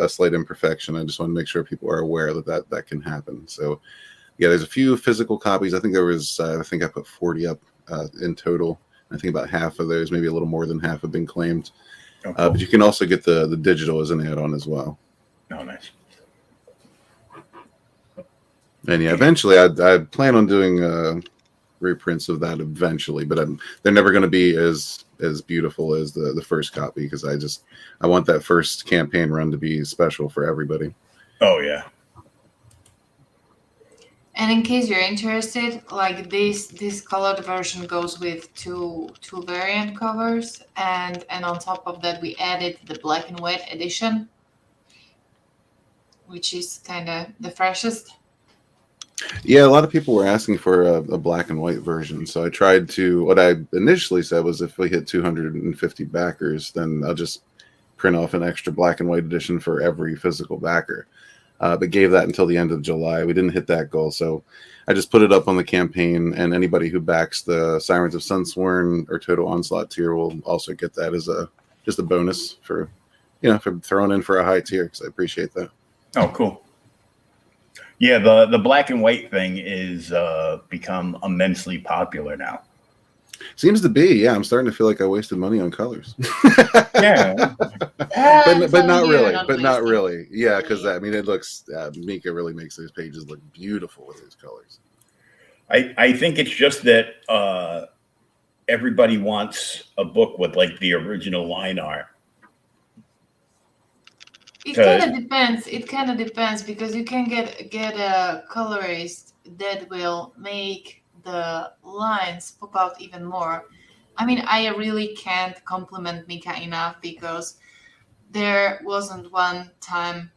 slight imperfection, I just want to make sure people are aware that can happen. So yeah, there's a few physical copies. I think there was, I think I put 40 up in total. I think about half of those, maybe a little more than half, have been claimed. Oh, cool. But you can also get the digital as an add-on as well. Oh, nice. And yeah, eventually I plan on doing reprints of that eventually, but they're never going to be as beautiful as the first copy, because I want that first campaign run to be special for everybody. Oh yeah. And in case you're interested, like this colored version goes with two variant covers, and on top of that we added the black and white edition, which is kind of the freshest. Yeah, a lot of people were asking for a black and white version, so I tried to. What I initially said was, if we hit 250 backers, then I'll just print off an extra black and white edition for every physical backer. But gave that until the end of July. We didn't hit that goal, so I just put it up on the campaign, and anybody who backs the Sirens of Sunsworn or Total Onslaught tier will also get that as just a bonus for throwing in for a high tier, because I appreciate that. Oh, cool. Yeah, the black and white thing is become immensely popular now. Seems to be, yeah. I'm starting to feel like I wasted money on colors. Yeah. but not really. But not really. Yeah, because I mean, it looks. Mika really makes those pages look beautiful with those colors. I think it's just that everybody wants a book with like the original line art. It kind of depends. It kind of depends, because you can get a colorist that will make the lines pop out even more. I mean, I really can't compliment Mika enough, because there wasn't one time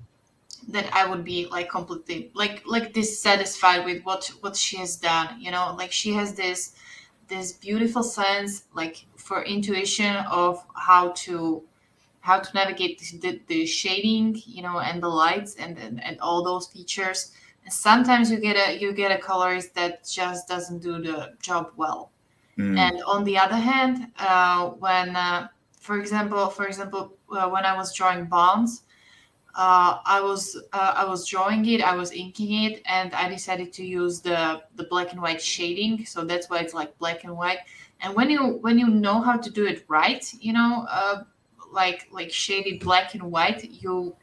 that I would be like completely like dissatisfied with what she has done. You know, like she has this beautiful sense, like for intuition of how to navigate the shading, you know, and the lights and all those features. And sometimes you get a colorist that just doesn't do the job well. And on the other hand, when for example, when I was drawing Bonds, I was drawing it, I was inking it, and I decided to use the black and white shading. So that's why it's like black and white. And when you know how to do it right, you know, like shaded black and white, you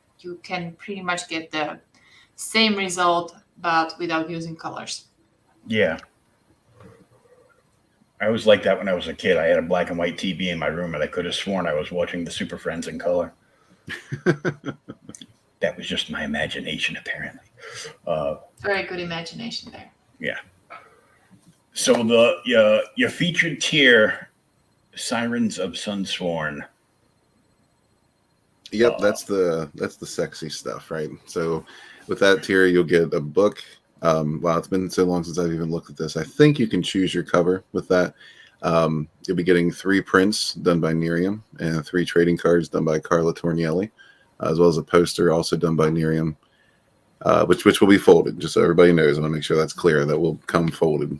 can pretty much get the same result, but without using colors. Yeah. I was like that when I was a kid. I had a black and white TV in my room, and I could have sworn I was watching the Super Friends in color. That was just my imagination, apparently. Very good imagination there. Yeah. So your featured tier, Sirens of Sunsworn. Yep, that's the sexy stuff, right? So with that tier, you'll get a book. Wow, it's been so long since I've even looked at this. I think you can choose your cover with that. You'll be getting 3 prints done by Nerium and 3 trading cards done by Carla Tornielli, as well as a poster also done by Nerium, which will be folded, just so everybody knows. I want to make sure that's clear. That will come folded.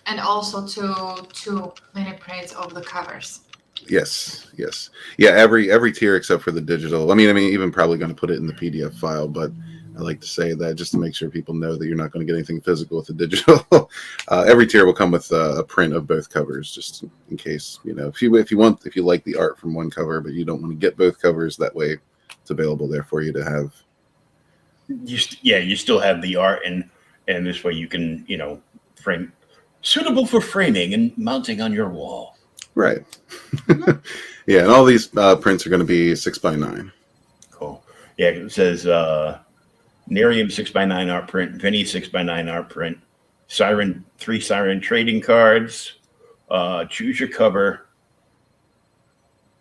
And also two mini prints of the covers. Yes. Yeah, every tier except for the digital. I mean, even probably going to put it in the PDF file, but I like to say that just to make sure people know that you're not going to get anything physical with the digital. Every tier will come with a print of both covers, just in case, you know, if you like the art from one cover, but you don't want to get both covers, that way it's available there for you to have. You still have the art, and this way you can, you know, frame suitable for framing and mounting on your wall. Right. Yeah, and all these prints are going to be 6x9. Cool. Yeah, it says Nerium 6x9 art print, Vinny 6x9 art print, three Siren trading cards, choose your cover,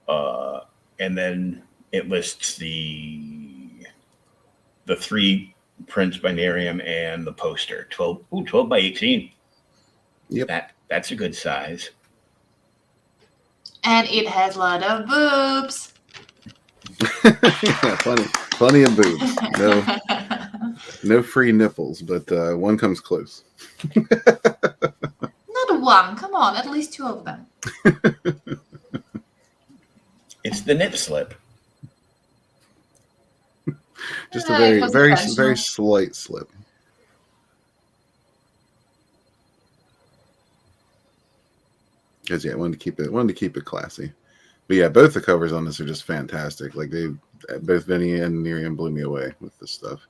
and then it lists the 3 prints by Nerium and the poster. 12 by 18. Yep. That's a good size. And it has a lot of boobs. Yeah, plenty of boobs. No free nipples, but one comes close. Not one. Come on, at least 2 of them. It's the nip slip. Just a It very, was very, intentional. very slight slip. Because yeah, I wanted to keep it classy. But yeah, both the covers on this are just fantastic. Like both Vinny and Miriam blew me away with this stuff.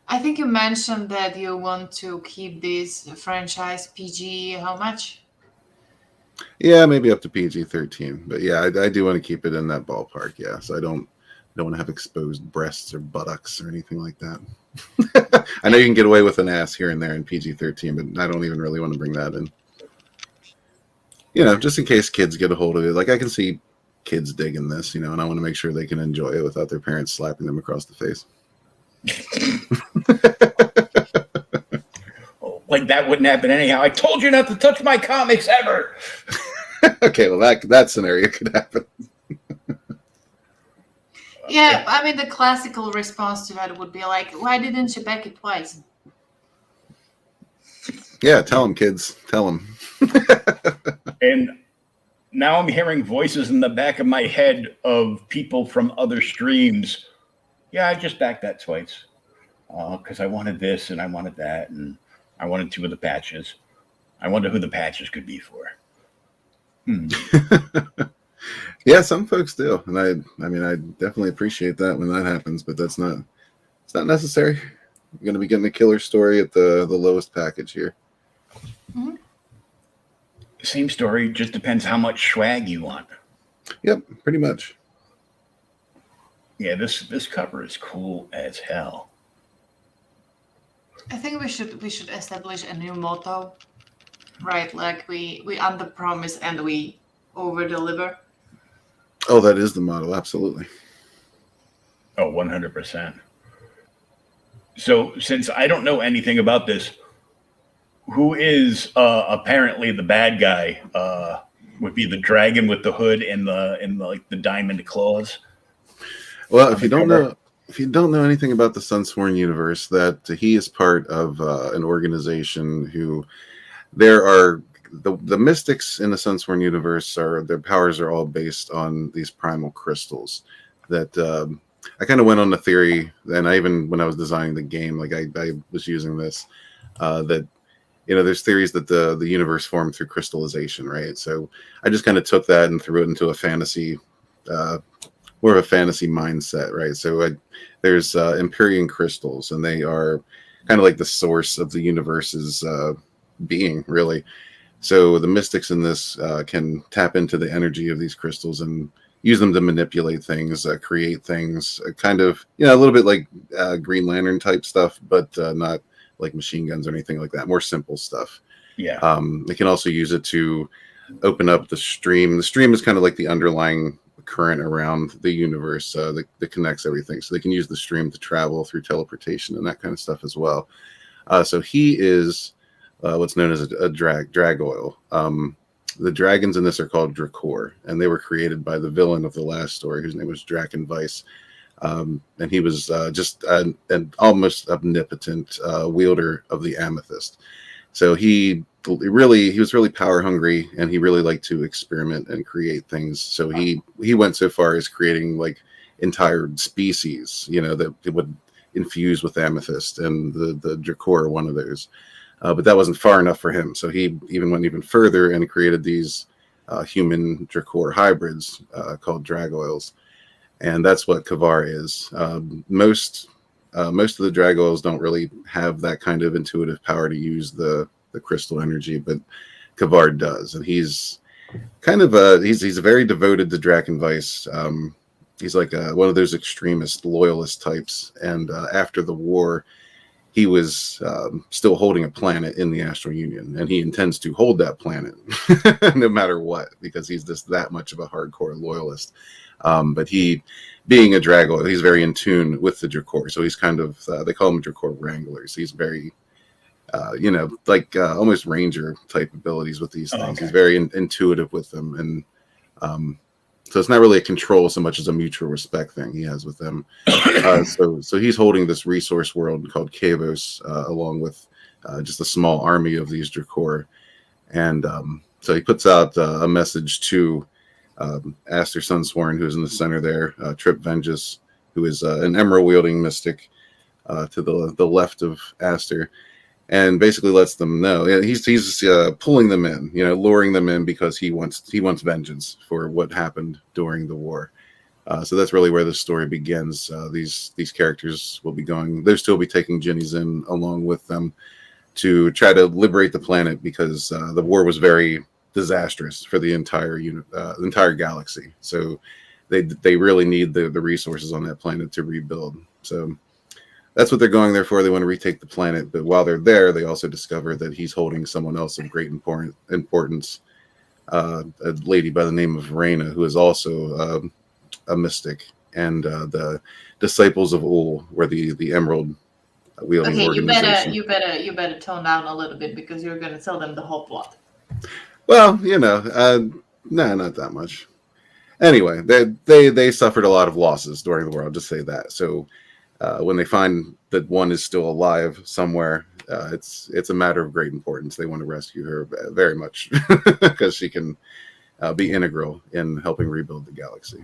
I think you mentioned that you want to keep this franchise PG. How much? Yeah, maybe up to PG-13. But yeah, I do want to keep it in that ballpark. Yeah, so I don't want to have exposed breasts or buttocks or anything like that. I know you can get away with an ass here and there in PG-13, but I don't even really want to bring that in. You know, just in case kids get a hold of it. Like I can see kids digging this, you know, and I want to make sure they can enjoy it without their parents slapping them across the face. Like that wouldn't happen anyhow. I told you not to touch my comics ever. Okay, well that scenario could happen. Yeah, I mean, the classical response to that would be like, why didn't you back it twice? Yeah, tell them, kids. Tell them. And now I'm hearing voices in the back of my head of people from other streams. Yeah, I just backed that twice because I wanted this and I wanted that and I wanted 2 of the patches. I wonder who the patches could be for. Yeah, some folks do, and I mean, I definitely appreciate that when that happens, but it's not necessary. You're going to be getting a killer story at the lowest package here. Mm-hmm. Same story, just depends how much swag you want. Yep, pretty much. Yeah, this cover is cool as hell. I think we should establish a new motto, right? Like we under promise and we over deliver. Oh, that is the model, absolutely. Oh, 100%. So, since I don't know anything about this, who is apparently the bad guy? Would be the dragon with the hood and the diamond claws. Well, if you don't know anything about the Sunsworn universe, that he is part of an organization who there are the mystics in the Sunsworn universe their powers are all based on these primal crystals that I kind of went on the theory, and I even when I was designing the game, like I was using this that you know there's theories that the universe formed through crystallization, right? So I just kind of took that and threw it into a fantasy more of a fantasy mindset, right? So there's Empyrean crystals, and they are kind of like the source of the universe's being, really. So the mystics in this can tap into the energy of these crystals and use them to manipulate things, create things, kind of, you know, a little bit like Green Lantern type stuff, but not like machine guns or anything like that. More simple stuff. Yeah. They can also use it to open up the stream. The stream is kind of like the underlying current around the universe that connects everything. So they can use the stream to travel through teleportation and that kind of stuff as well. So he is what's known as a drag oil. The dragons in this are called Drakor, and they were created by the villain of the last story, whose name was Draken Weiss. And he was just an almost omnipotent wielder of the amethyst. So he was really power hungry, and he really liked to experiment and create things. So he went so far as creating like entire species, you know, that would infuse with amethyst, and the Drakor are one of those. But that wasn't far enough for him, so he even went even further and created these human Drakor hybrids called drag oils, and that's what Kavar is. Most of the drag oils don't really have that kind of intuitive power to use the crystal energy, but Kavar does, and he's kind of he's very devoted to Draken Weiss. He's like one of those extremist loyalist types, and after the war, he was still holding a planet in the Astral Union, and he intends to hold that planet no matter what, because he's just that much of a hardcore loyalist. But he, being a drag oil, he's very in tune with the Drakor. So he's kind of, they call him Drakor Wranglers. He's very, you know, like almost ranger type abilities with these things. Okay. He's very intuitive with them. And so it's not really a control so much as a mutual respect thing he has with them. So he's holding this resource world called Kavos, along with just a small army of these Drakor. And so he puts out a message to Aster Sunsworn, who's in the center there, Trip Vengeance, who is an emerald wielding mystic to the left of Aster, and basically lets them know he's pulling them in, luring them in because he wants vengeance for what happened during the war. So that's really where the story begins. These characters will be going. They'll still be taking Ginny's in along with them to try to liberate the planet because the war was very disastrous for the entire galaxy. So they really need the resources on that planet to rebuild. So that's what they're going there for. They want to retake the planet, but while they're there, they also discover that he's holding someone else of great importance, a lady by the name of Reyna, who is also a mystic, and the Disciples of Ul were the emerald wielding organization. You better tone down a little bit because you're going to tell them the whole plot. Well, no, not that much. Anyway, they suffered a lot of losses during the war. I'll just say that. So when they find that one is still alive somewhere, it's a matter of great importance. They want to rescue her very much because she can be integral in helping rebuild the galaxy.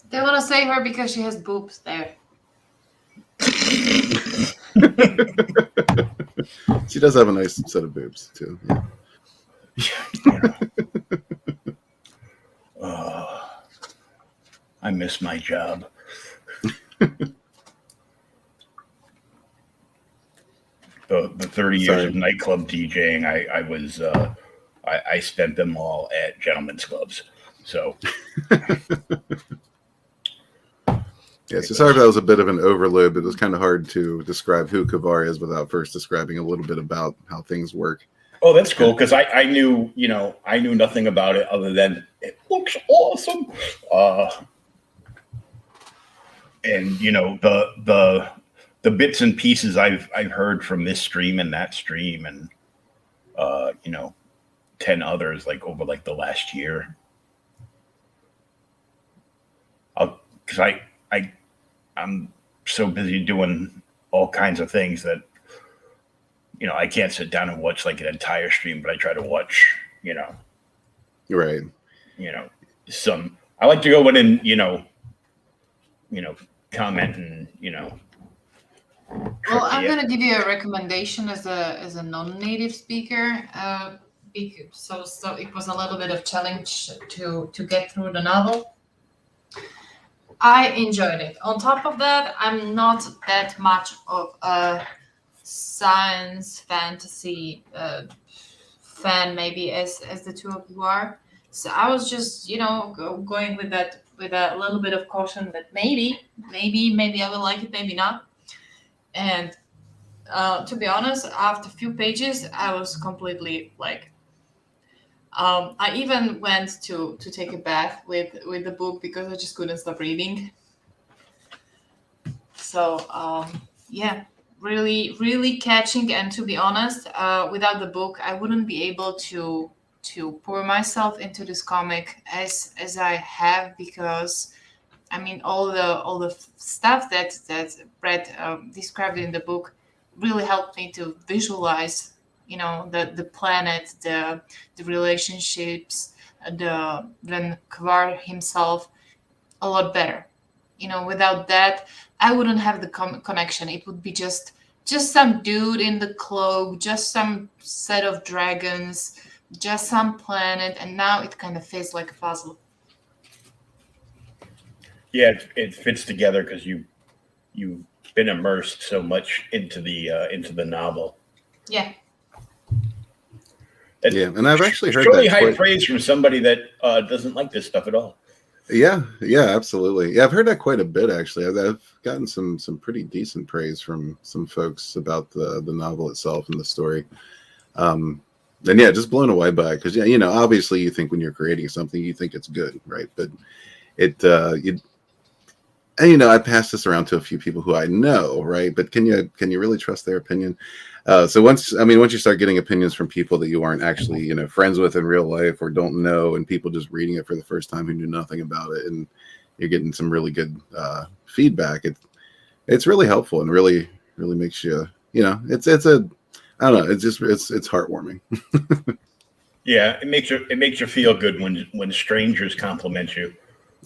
They want to save her because she has boobs there. She does have a nice set of boobs too. Yeah. I miss my job. The 30 years of nightclub DJing, I spent them all at gentlemen's clubs. So. Yeah, so sorry if that was a bit of an overload, but it was kind of hard to describe who Kavar is without first describing a little bit about how things work. Oh, that's cool because I knew nothing about it other than it looks awesome. And the bits and pieces I've heard from this stream and that stream and 10 others over the last year. Because I'm so busy doing all kinds of things that I can't sit down and watch an entire stream, but I try to watch right. Some I like to go in and comment and Well, I'm gonna give you a recommendation as a non-native speaker. So it was a little bit of challenge to get through the novel. I enjoyed it. On top of that, I'm not that much of a science fantasy fan, maybe as the two of you are. So I was just going with that with a little bit of caution that maybe I will like it, maybe not. And to be honest, after a few pages, I was completely I even went to take a bath with the book because I just couldn't stop reading. So yeah, really, really catching. And to be honest, without the book, I wouldn't be able to pour myself into this comic as I have, because I mean all the stuff that Brett described in the book really helped me to visualize the planet, the relationships, then Kavar himself a lot better. Without that, I wouldn't have the connection. It would be just some dude in the cloak, just some set of dragons, just some planet, and now it kind of fits like a puzzle. Yeah, it fits together because you've been immersed so much into the novel. Yeah. Yeah, and I've actually heard really that high praise from somebody that doesn't like this stuff at all. Yeah, absolutely. Yeah, I've heard that quite a bit actually. I've gotten some pretty decent praise from some folks about the novel itself and the story. And yeah, just blown away by it because obviously you think when you're creating something you think it's good, right? But I passed this around to a few people who I know, right? But can you really trust their opinion? So once you start getting opinions from people that you aren't actually, friends with in real life or don't know, and people just reading it for the first time who knew nothing about it, and you're getting some really good feedback, it's really helpful and really, really makes you, it's I don't know, it's heartwarming. Yeah, it makes you feel good when strangers compliment you,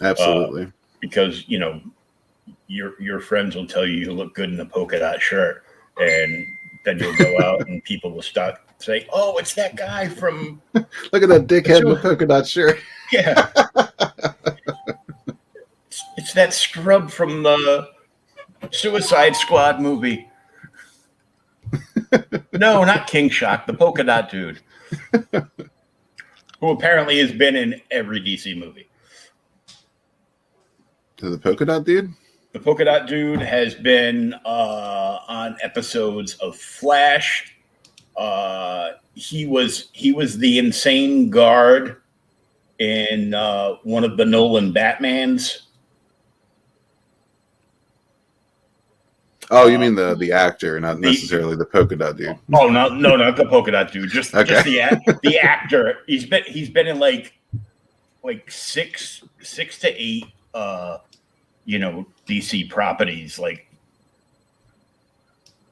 Absolutely. because your friends will tell you look good in a polka dot shirt, and then you'll go out and people will start say, "Oh, it's that guy from Look at that dickhead in the polka dot shirt. yeah, it's that scrub from the Suicide Squad movie." No, not King Shark, the polka dot dude, who apparently has been in every DC movie. The polka dot dude? The polka dot dude has been on episodes of Flash. He was the insane guard in one of the Nolan Batmans. Oh, you mean the actor, not the- necessarily the polka dot dude. Oh no, not the polka dot dude. Just Okay. the actor. He's been in like six to eight DC properties, like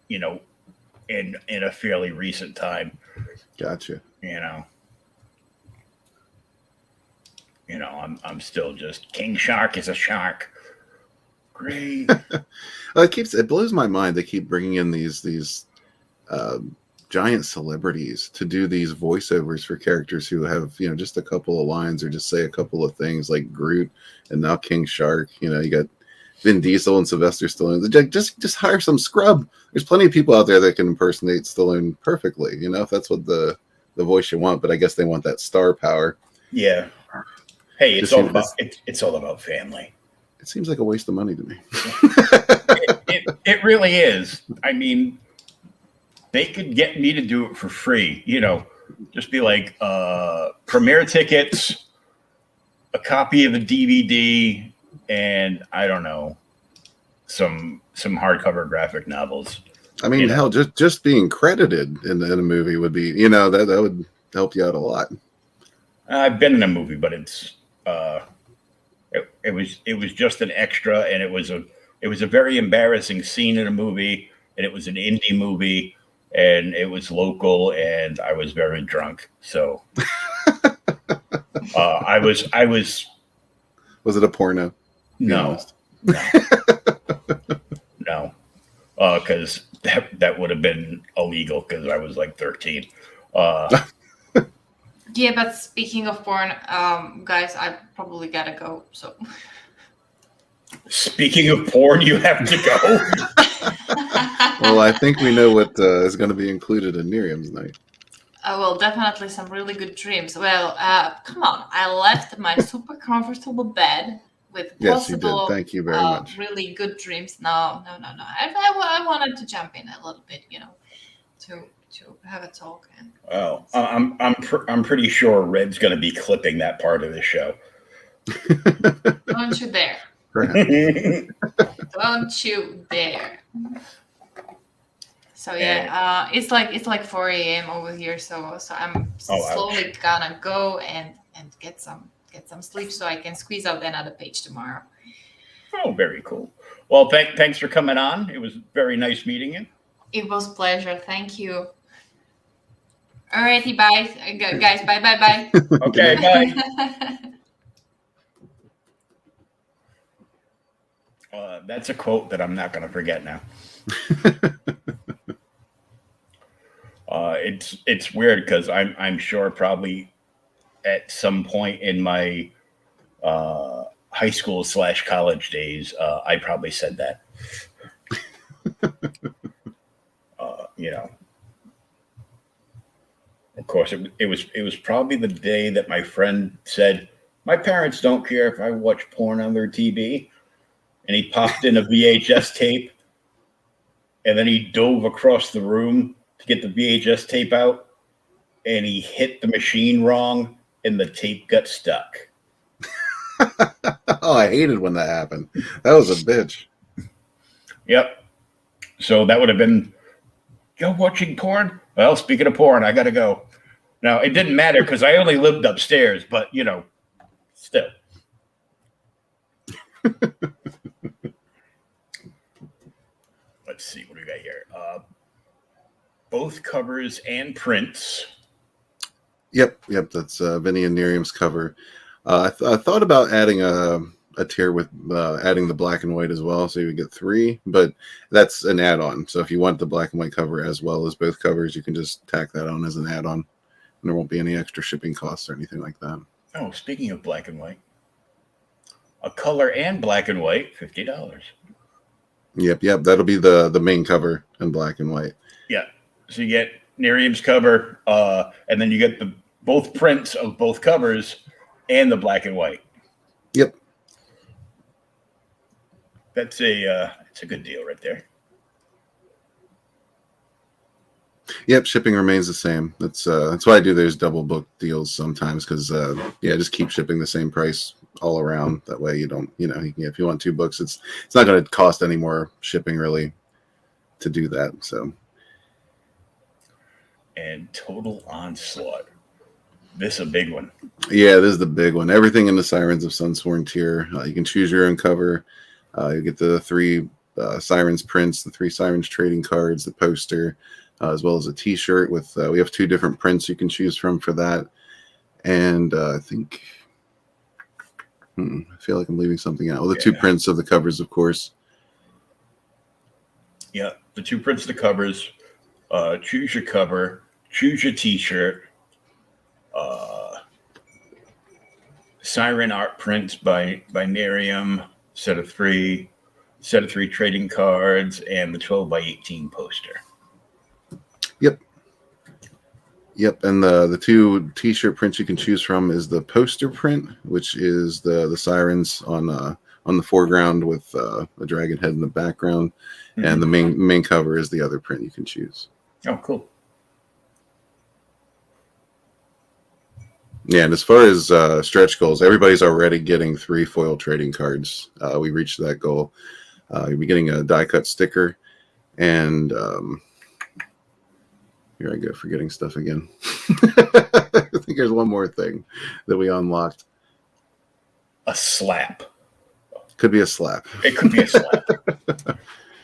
in a fairly recent time. Gotcha. I'm still just King Shark is a shark. Great. It blows my mind. They keep bringing in these giant celebrities to do these voiceovers for characters who have just a couple of lines or just say a couple of things, like Groot and now King Shark. You got Vin Diesel and Sylvester Stallone. Just hire some scrub. There's plenty of people out there that can impersonate Stallone perfectly. If that's what the voice you want. But I guess they want that star power. Yeah. Hey, it's Just all about family. It seems like a waste of money to me. It really is. I mean, they could get me to do it for free. Just be like premiere tickets, a copy of the DVD, and I don't know, some hardcover graphic novels. I mean, hell, just being credited in a movie would be, that would help you out a lot. I've been in a movie, but it's it was just an extra, and it was a very embarrassing scene in a movie, and it was an indie movie, and it was local, and I was very drunk, so I was. Was it a porno? No, because that would have been illegal because I was like 13. Yeah, but speaking of porn, guys, I probably gotta go. So. Speaking of porn, you have to go. Well, I think we know what is going to be included in Miriam's night. Well, definitely some really good dreams. Well, come on. I left my super comfortable bed with Yes, you did. possible Thank you very much. really good dreams. No. I wanted to jump in a little bit, to have a talk. And Oh, I'm pretty sure Red's going to be clipping that part of the show. don't you dare. Perhaps. Don't you dare. So yeah, it's like 4 a.m. over here. So I'm slowly gonna go and get some sleep so I can squeeze out another page tomorrow. Oh, very cool. Well, thanks for coming on. It was very nice meeting you. It was a pleasure. Thank you. Alrighty, bye, guys. Bye. Okay, bye. That's a quote that I'm not going to forget now. It's weird because I'm sure probably at some point in my high school / college days, I probably said that. Of course, it was probably the day that my friend said, "My parents don't care if I watch porn on their TV," and he popped in a VHS tape, and then he dove across the room to get the VHS tape out, and he hit the machine wrong, and the tape got stuck. Oh, I hated when that happened. That was a bitch. Yep. So that would have been, "You're watching porn?" Well, speaking of porn, I got to go. Now, it didn't matter because I only lived upstairs, but, still. Let's see what we got here. Both covers and prints Yep, yep. That's Vinny and Miriam's cover. I thought about adding a tier with adding the black and white as well, so you would get three. But that's an add-on. So if you want the black and white cover as well as both covers, you can just tack that on as an add-on, and there won't be any extra shipping costs or anything like that. Oh, speaking of black and white, a color and black and white, $50. Yep, yep. That'll be the main cover in black and white. Yeah. So you get Miriam's cover, and then you get the both prints of both covers and the black and white. Yep. That's it's a good deal right there. Yep, shipping remains the same. That's why I do those double book deals sometimes, because just keep shipping the same price all around. That way you don't, if you want 2 books, it's not going to cost any more shipping really to do that. So. And Total Onslaught. This is a big one. Yeah, this is the big one. Everything in the Sirens of Sunsworn tier. You can choose your own cover. You get the 3 Sirens prints, the 3 Sirens trading cards, the poster, as well as a T-shirt with. We have 2 different prints you can choose from for that. And I think, I feel like I'm leaving something out. Well, the 2 prints of the covers, of course. Yeah, the 2 prints of the covers. Choose your cover. Choose your T-shirt. Siren art prints by Miriam. Set of 3 trading cards, and the 12x18 poster. Yep, and the 2 T-shirt prints you can choose from is the poster print, which is the Sirens on the foreground with a dragon head in the background, and the main cover is the other print you can choose. Oh, cool. Yeah, and as far as stretch goals, everybody's already getting 3 foil trading cards. We reached that goal. You'll be getting a die-cut sticker, and here I go, forgetting stuff again. I think there's one more thing that we unlocked. A slap. Could be a slap. It could be a slap.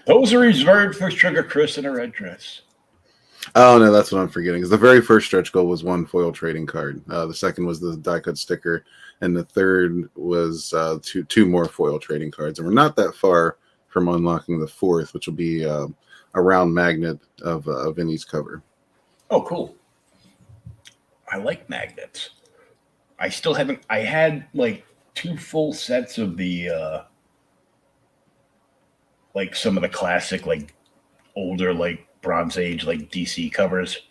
Those are reserved for Sugar Chris in a red dress. Oh, no, that's what I'm forgetting. Because the very first stretch goal was 1 foil trading card. The second was the die-cut sticker. And the third was two more foil trading cards. And we're not that far from unlocking the 4th, which will be a round magnet of Vinny's cover. Oh, cool. I like magnets. I still haven't... I had, 2 full sets of the... some of the classic, older, Bronze Age, DC covers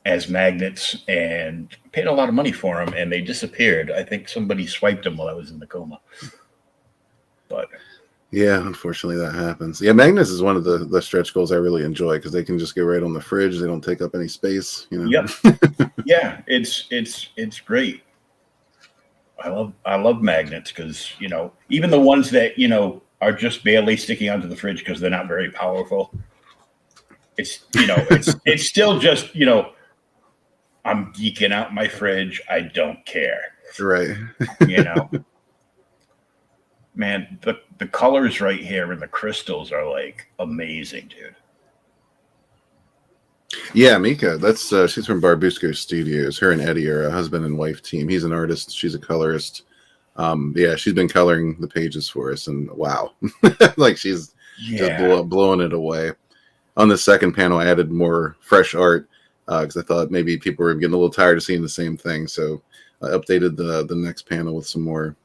as magnets, and paid a lot of money for them, and they disappeared. I think somebody swiped them while I was in the coma. But yeah, unfortunately that happens. Yeah, magnets is one of the stretch goals I really enjoy, because they can just go right on the fridge. They don't take up any space. Yep. Yeah, it's great. I love magnets because even the ones that are just barely sticking onto the fridge because they're not very powerful. It's it's still just I'm geeking out my fridge. I don't care. Right. Man, the colors right here and the crystals are amazing, dude. Yeah, Mika. That's she's from Barbusco Studios. Her and Eddie are a husband and wife team. He's an artist. She's a colorist. Yeah, she's been coloring the pages for us, and wow, she's just blowing it away. On the second panel, I added more fresh art because I thought maybe people were getting a little tired of seeing the same thing. So I updated the next panel with some more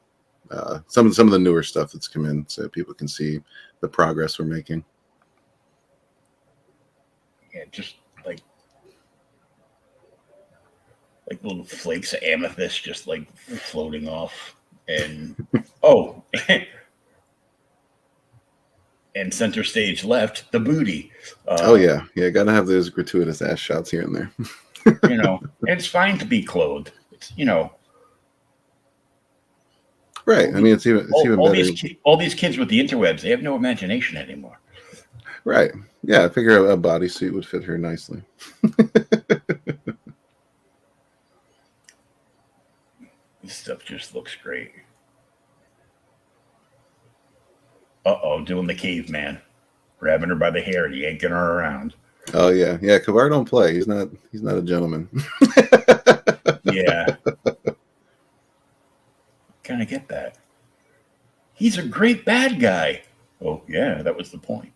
some of the newer stuff that's come in, so people can see the progress we're making. Yeah, just like little flakes of amethyst just floating off, and and center stage left, the booty. Yeah, gotta have those gratuitous ass shots here and there. It's fine to be clothed. It's right. I mean, it's even better. All these kids with the interwebs, they have no imagination anymore. Right. Yeah, I figure a bodysuit would fit her nicely. This stuff just looks great. Doing the caveman. Grabbing her by the hair and yanking her around. Oh yeah, yeah. Kavar don't play. He's not. He's not a gentleman. Yeah, kind of get that. He's a great bad guy. Oh yeah, that was the point.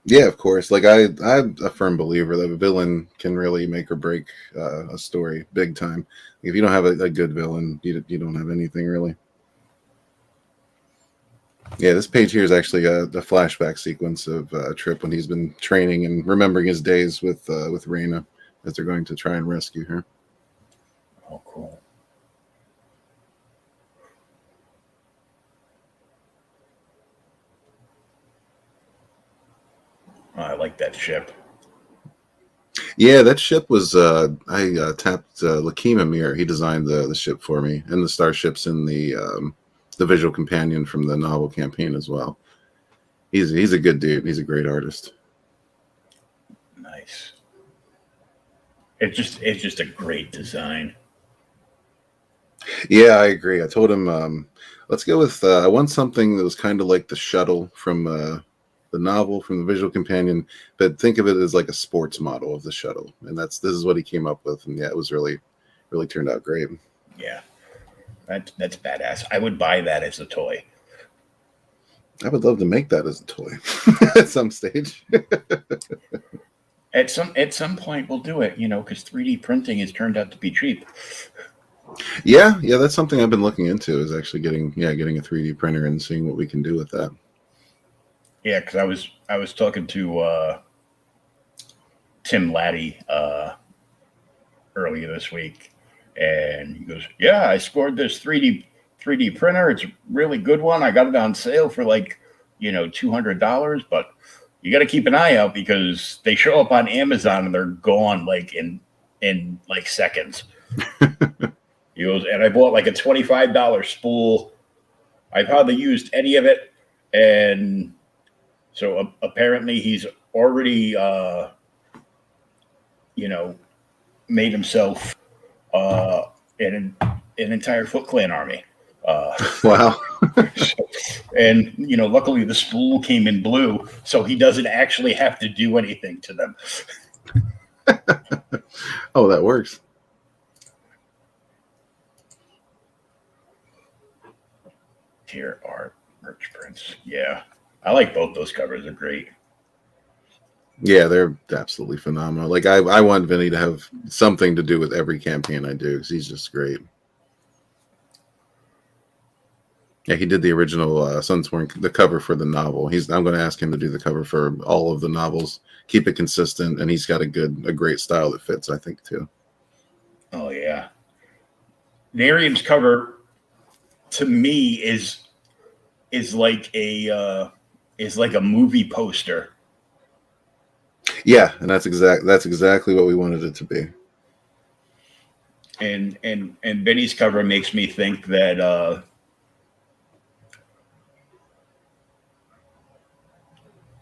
Yeah, of course. Like I'm a firm believer that a villain can really make or break a story, big time. If you don't have a good villain, you don't have anything really. Yeah, this page here is actually a flashback sequence of Trip when he's been training and remembering his days with Reyna as they're going to try and rescue her. Oh, cool. Oh, I like that ship. Yeah, that ship was I tapped Lakima Mir. He designed the ship for me, and the starships in the visual companion from the novel campaign as well. He's a good dude. He's a great artist. Nice. It's just a great design. Yeah, I agree. I told him let's go with I want something that was kind of like the shuttle from the novel from the visual companion, but think of it as like a sports model of the shuttle, and this is what he came up with, and yeah, it was really turned out great. Yeah, that's badass. I would buy that as a toy. I would love to make that as a toy at some stage. At some point, we'll do it. You know, because 3D printing has turned out to be cheap. Yeah, that's something I've been looking into is actually getting a 3D printer and seeing what we can do with that. Yeah, because I was talking to Tim Laddie earlier this week, and he goes, "Yeah, I scored this 3D printer. It's a really good one. I got it on sale for like $200, but you got to keep an eye out because they show up on Amazon and they're gone like in like seconds." He goes, and I bought like a $25 spool. I've hardly used any of it, and so apparently he's already made himself an entire Foot Clan army. Wow. And luckily the spool came in blue, so he doesn't actually have to do anything to them. Oh, that works. Tier art merch prints. Yeah, I like both those covers. They're great. Yeah, they're absolutely phenomenal. Like I want Vinny to have something to do with every campaign I do because he's just great. Yeah, he did the original Sunsworn, the cover for the novel. I'm going to ask him to do the cover for all of the novels. Keep it consistent, and he's got a great style that fits, I think, too. Oh yeah, Narium's cover to me is like a movie poster. Yeah, and that's exactly what we wanted it to be. And Benny's cover makes me think that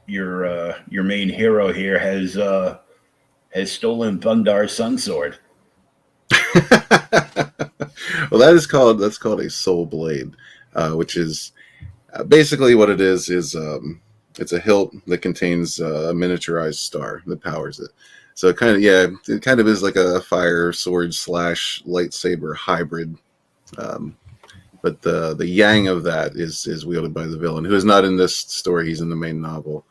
your main hero here has stolen Thundar's sun sword. Well, that's called a soul blade, which is basically what it is. It's a hilt that contains a miniaturized star that powers it. So it kind of is like a fire sword / lightsaber hybrid. But the yang of that is wielded by the villain, who is not in this story. He's in the main novel.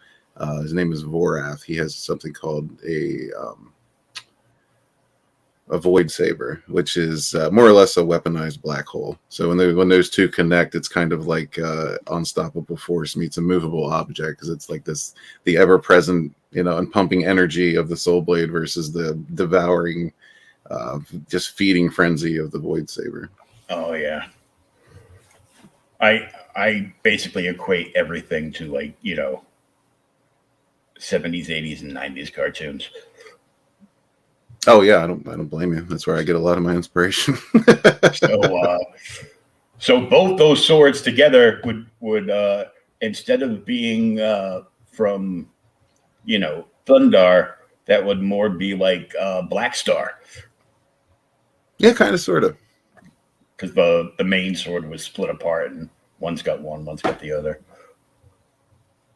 His name is Vorath. He has something called a void saber, which is more or less a weaponized black hole. So when those two connect, it's kind of like unstoppable force meets a movable object, because it's like the ever present and pumping energy of the soul blade versus the devouring just feeding frenzy of the void saber. Oh yeah. I basically equate everything to 70s, 80s, and 90s cartoons. Oh yeah, I don't blame you. That's where I get a lot of my inspiration. So both those swords together would instead of being from Thundar, that would more be like Black Star. Yeah, kind of, sort of. Because the main sword was split apart, and one's got one, one's got the other.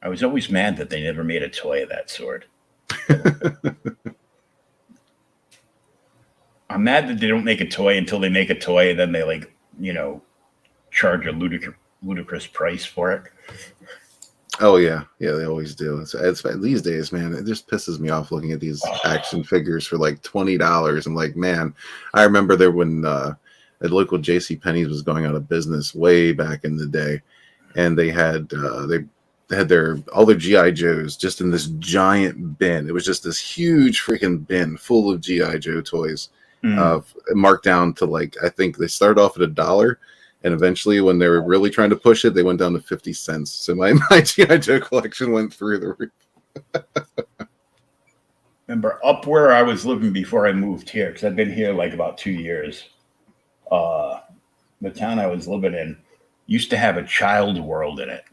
I was always mad that they never made a toy of that sword. I'm mad that they don't make a toy until they make a toy, and then they like, charge a ludicrous price for it. Oh yeah, yeah, they always do. It's these days, man. It just pisses me off looking at these action figures for like $20. I'm like, man, I remember there when a local J.C. Penney's was going out of business way back in the day, and they had all their GI Joes just in this giant bin. It was just this huge freaking bin full of GI Joe toys, marked down to like, I think they started off at $1. And eventually, when they were really trying to push it, they went down to 50 cents. So my G.I. Joe collection went through the roof. Remember, up where I was living before I moved here, because I've been here like about 2 years, the town I was living in used to have a Child World in it.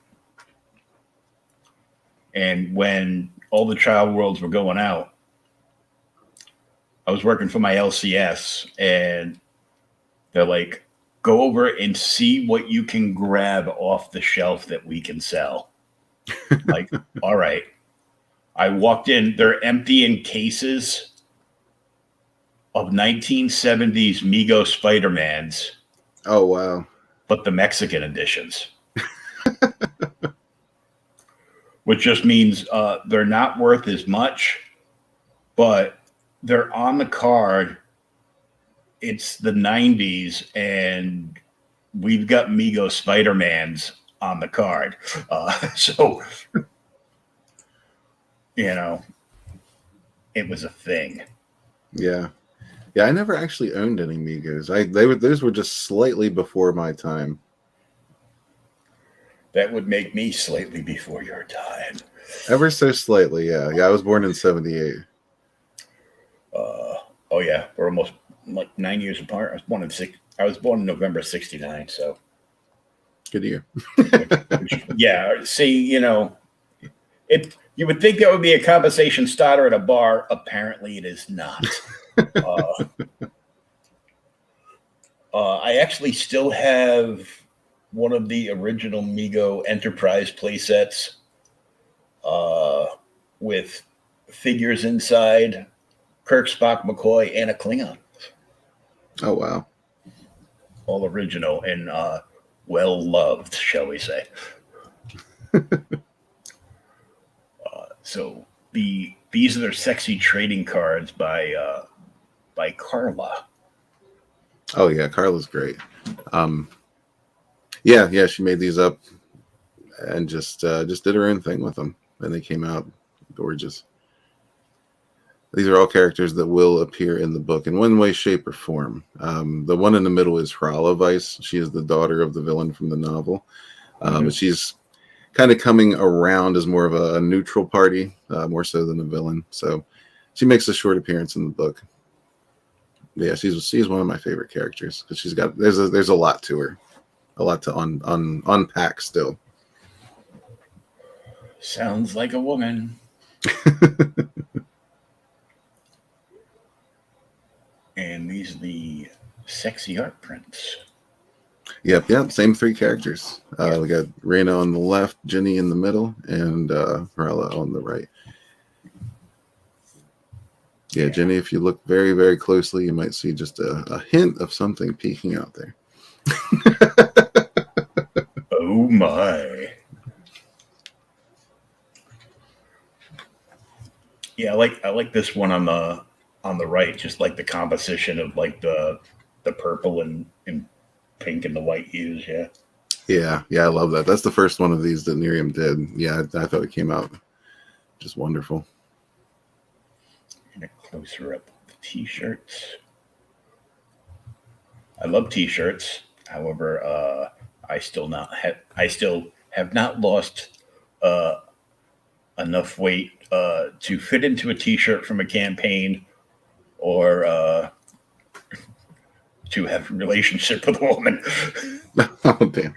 And when all the Child Worlds were going out, I was working for my LCS, and they're like, go over and see what you can grab off the shelf that we can sell. Like, all right. I walked in, they're emptying cases of 1970s Mego Spider-Mans. Oh, wow. But the Mexican editions. Which just means they're not worth as much, but they're on the card. It's the 90s, and we've got Mego Spider-Mans on the card. So, it was a thing. Yeah. Yeah, I never actually owned any Migos. Those were just slightly before my time. That would make me slightly before your time. Ever so slightly, yeah. Yeah, I was born in 78. Oh yeah, we're almost like 9 years apart. I was born in November '69, so good year. Yeah, see, it. You would think that would be a conversation starter at a bar. Apparently, it is not. I actually still have one of the original Mego Enterprise playsets with figures inside, Kirk, Spock, McCoy, and a Klingon. Oh, wow. All original and well-loved, shall we say. So these are their sexy trading cards by Carla. Oh, yeah, Carla's great. Yeah, she made these up and just did her own thing with them, and they came out gorgeous. These are all characters that will appear in the book in one way, shape, or form. The one in the middle is Hrala Weiss. She is the daughter of the villain from the novel. But she's kind of coming around as more of a neutral party, more so than a villain. So she makes a short appearance in the book. Yeah, she's one of my favorite characters because there's a lot to her, a lot to unpack still. Sounds like a woman. And these are the sexy art prints. Yep. Same three characters. We got Reyna on the left, Ginny in the middle, and Hrala on the right. Yeah, Ginny, if you look very, very closely, you might see just a hint of something peeking out there. Oh my. Yeah, I like this one on the right, just like the composition of like the purple and pink and the white hues, yeah. Yeah, I love that. That's the first one of these that Miriam did. Yeah, I thought it came out just wonderful. And a closer up of the t-shirts. I love t-shirts. However, I still have not lost enough weight to fit into a t-shirt from a campaign or to have a relationship with a woman. Oh, damn.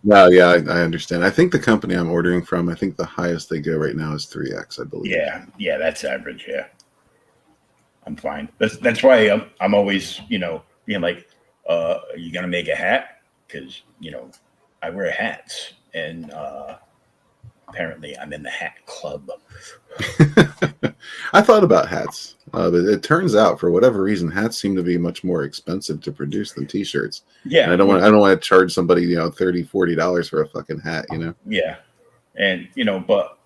No, yeah, I understand. I think the company I'm ordering from, I think the highest they go right now is 3X, I believe. Yeah, that's average, yeah. I'm fine. That's why I'm always, being like, are you going to make a hat? Because, I wear hats. And Apparently, I'm in the hat club. I thought about hats, but it turns out, for whatever reason, hats seem to be much more expensive to produce than T-shirts. Yeah, And I don't want to charge somebody, $30-$40 for a fucking hat, yeah, and but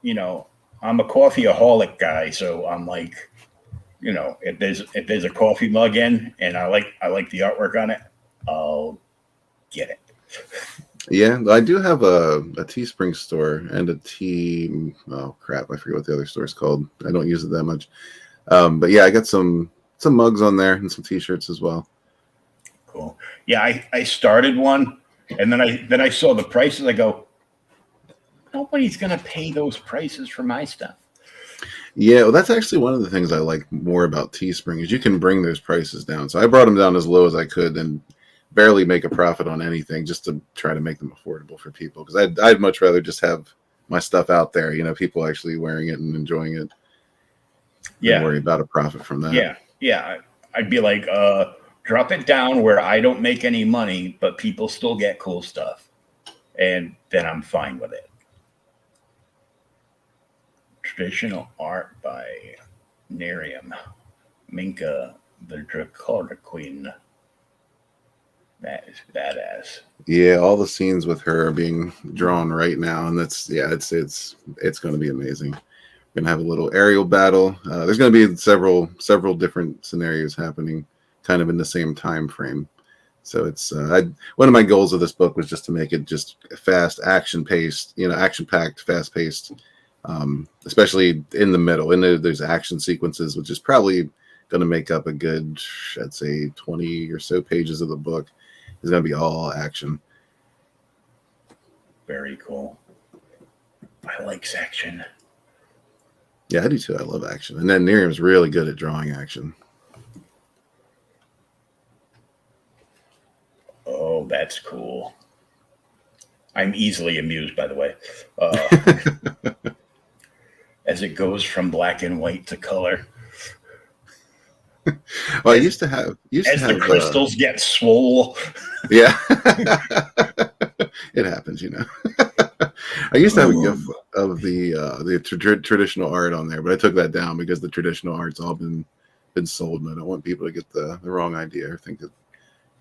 I'm a coffeeaholic guy, so I'm like, if there's a coffee mug in, and I like the artwork on it, I'll get it. Yeah, I do have a Teespring store and oh crap, I forget what the other store's called. I don't use it that much. But yeah, I got some mugs on there and some T-shirts as well. Cool. Yeah, I started one, and then I saw the prices. I go, nobody's gonna pay those prices for my stuff. Yeah, well, that's actually one of the things I like more about Teespring is you can bring those prices down. So I brought them down as low as I could and barely make a profit on anything just to try to make them affordable for people. Because I'd much rather just have my stuff out there, people actually wearing it and enjoying it. Yeah. Than worry about a profit from that. Yeah. I'd be like, drop it down where I don't make any money, but people still get cool stuff. And then I'm fine with it. Traditional art by Nerium. Minka, the Dracoda Queen. That is badass. Yeah, all the scenes with her are being drawn right now, and it's going to be amazing. We're going to have a little aerial battle. There's going to be several different scenarios happening, kind of in the same time frame. So it's one of my goals of this book was just to make it just fast, action paced, action packed, fast paced, especially in the middle. And there's action sequences, which is probably going to make up a good, I'd say, 20 or so pages of the book. It's going to be all action. Very cool. I like action. Yeah, I do too. I love action. And then Nerium's really good at drawing action. Oh, that's cool. I'm easily amused, by the way. As it goes from black and white to color. Well, I used to have the crystals get swole. Yeah. It happens, I used to have a GIF of the traditional art on there, but I took that down because the traditional art's all been sold, and I don't want people to get the wrong idea or think that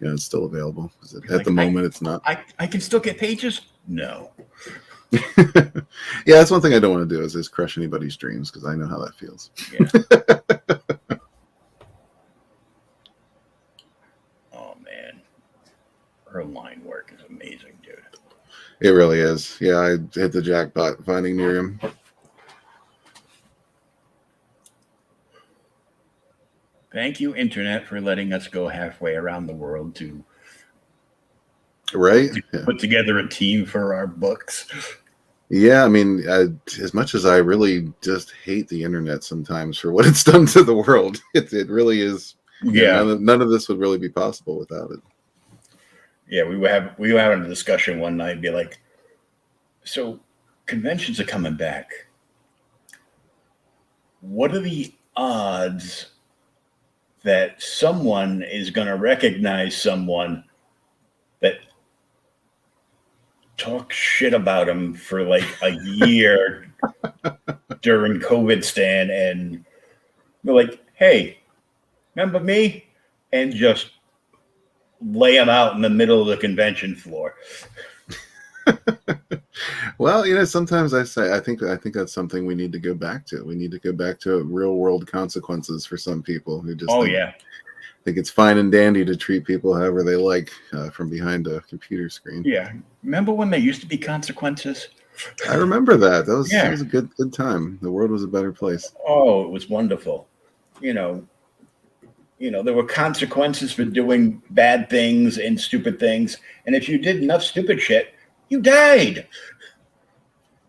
it's still available. At the moment, it's not. I can still get pages? No. Yeah, that's one thing I don't want to do is crush anybody's dreams because I know how that feels. Yeah. Oh man, her line work is amazing, dude. It really is. Yeah, I hit the jackpot finding Nerium. Thank you, Internet, for letting us go halfway around the world to put together a team for our books. Yeah, I mean, as much as I really just hate the Internet sometimes for what it's done to the world, it really is. Yeah, none of this would really be possible without it. Yeah, we were having a discussion one night, be like, so conventions are coming back. What are the odds that someone is going to recognize someone that talks shit about him for like a year during COVID stand and they're like, hey, remember me? And just lay them out in the middle of the convention floor. Well, sometimes I think that's something we need to go back to. We need to go back to real world consequences for some people who just think it's fine and dandy to treat people however they like from behind a computer screen. Yeah. Remember when there used to be consequences? I remember that. That was a good time. The world was a better place. Oh, it was wonderful. There were consequences for doing bad things and stupid things. And if you did enough stupid shit, you died.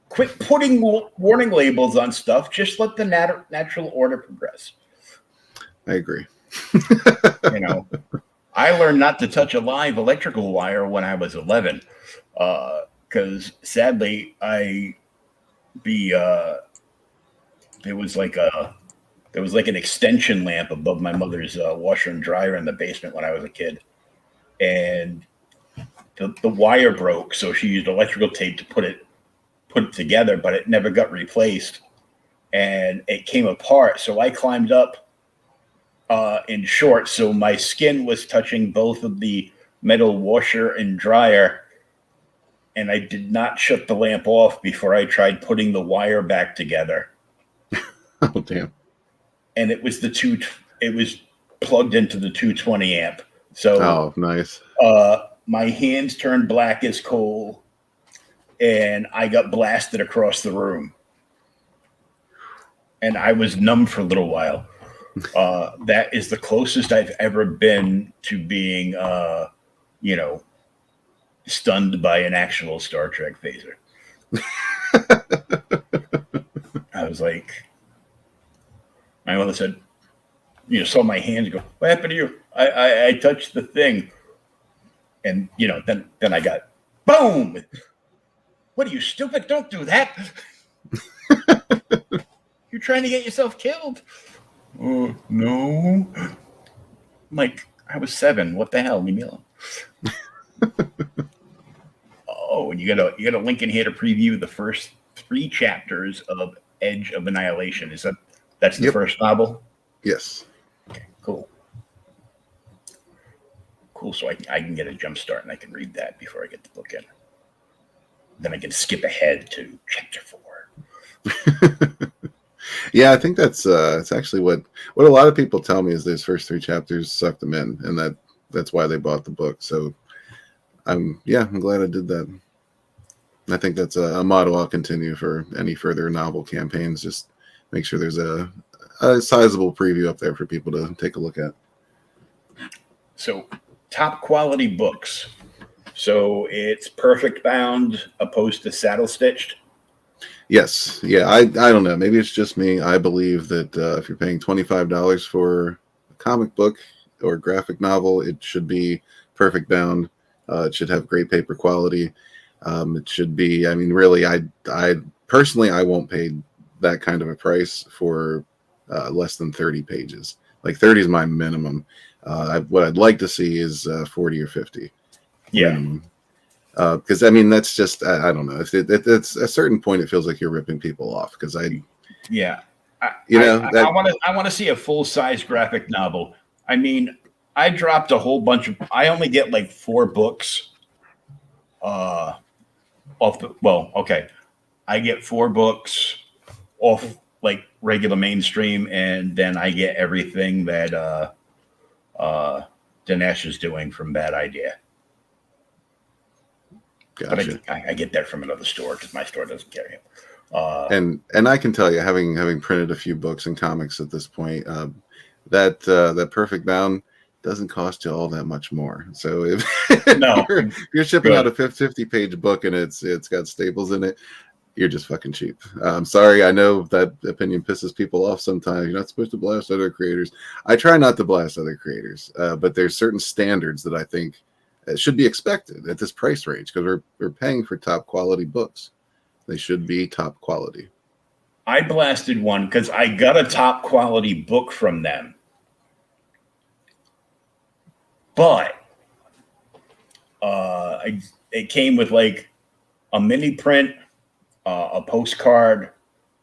Quit putting warning labels on stuff. Just let the natural order progress. I agree. I learned not to touch a live electrical wire when I was 11. Because sadly, there was like an extension lamp above my mother's washer and dryer in the basement when I was a kid. And the wire broke, so she used electrical tape to put put it together, but it never got replaced, and it came apart. So I climbed up in shorts, so my skin was touching both of the metal washer and dryer, and I did not shut the lamp off before I tried putting the wire back together. Oh damn! And it was it was plugged into the 220 amp. So Oh, nice. my hands turned black as coal, and I got blasted across the room. And I was numb for a little while. That is the closest I've ever been to being, stunned by an actual Star Trek phaser. I was like, my mother said, saw my hands go, what happened to you? I touched the thing. And, then I got, boom. What are you, stupid? Don't do that. You're trying to get yourself killed. Oh, no. I'm like, I was 7. What the hell? Leave me alone. Oh, and you got a link in here to preview the first 3 chapters of Edge of Annihilation. That's the first novel? Yes. Okay, cool. Cool. So I can get a jump start and I can read that before I get the book in. Then I can skip ahead to chapter 4. Yeah, I think that's it's actually what a lot of people tell me is those first 3 chapters sucked them in, and that's why they bought the book. So I'm glad I did that. I think that's a model I'll continue for any further novel campaigns. Just make sure there's a sizable preview up there for people to take a look at. So top quality books. So it's perfect bound opposed to saddle stitched. Yes. Yeah. I don't know. Maybe it's just me. I believe that if you're paying $25 for a comic book or graphic novel, it should be perfect bound. It should have great paper quality. It should be, really, I personally, I won't pay that kind of a price for less than 30 pages. Like 30 is my minimum. What I'd like to see is 40 or 50. Yeah. Minimum. Because that's just I don't know. If it's at a certain point, it feels like you're ripping people off. Because I want to see a full size graphic novel. I dropped a whole bunch of. I only get like 4 books. I get 4 books off like regular mainstream, and then I get everything that Dinesh is doing from Bad Idea. Gotcha. But I get that from another store because my store doesn't carry them. And I can tell you, having printed a few books and comics at this point, that perfect bound doesn't cost you all that much more. So if you're shipping out a 50-page book and it's got staples in it, you're just fucking cheap. I'm sorry. I know that opinion pisses people off sometimes. You're not supposed to blast other creators. I try not to blast other creators, but there's certain standards that I think should be expected at this price range because we're paying for top quality books. They should be top quality. I blasted one because I got a top quality book from them, but it came with like a mini print, a postcard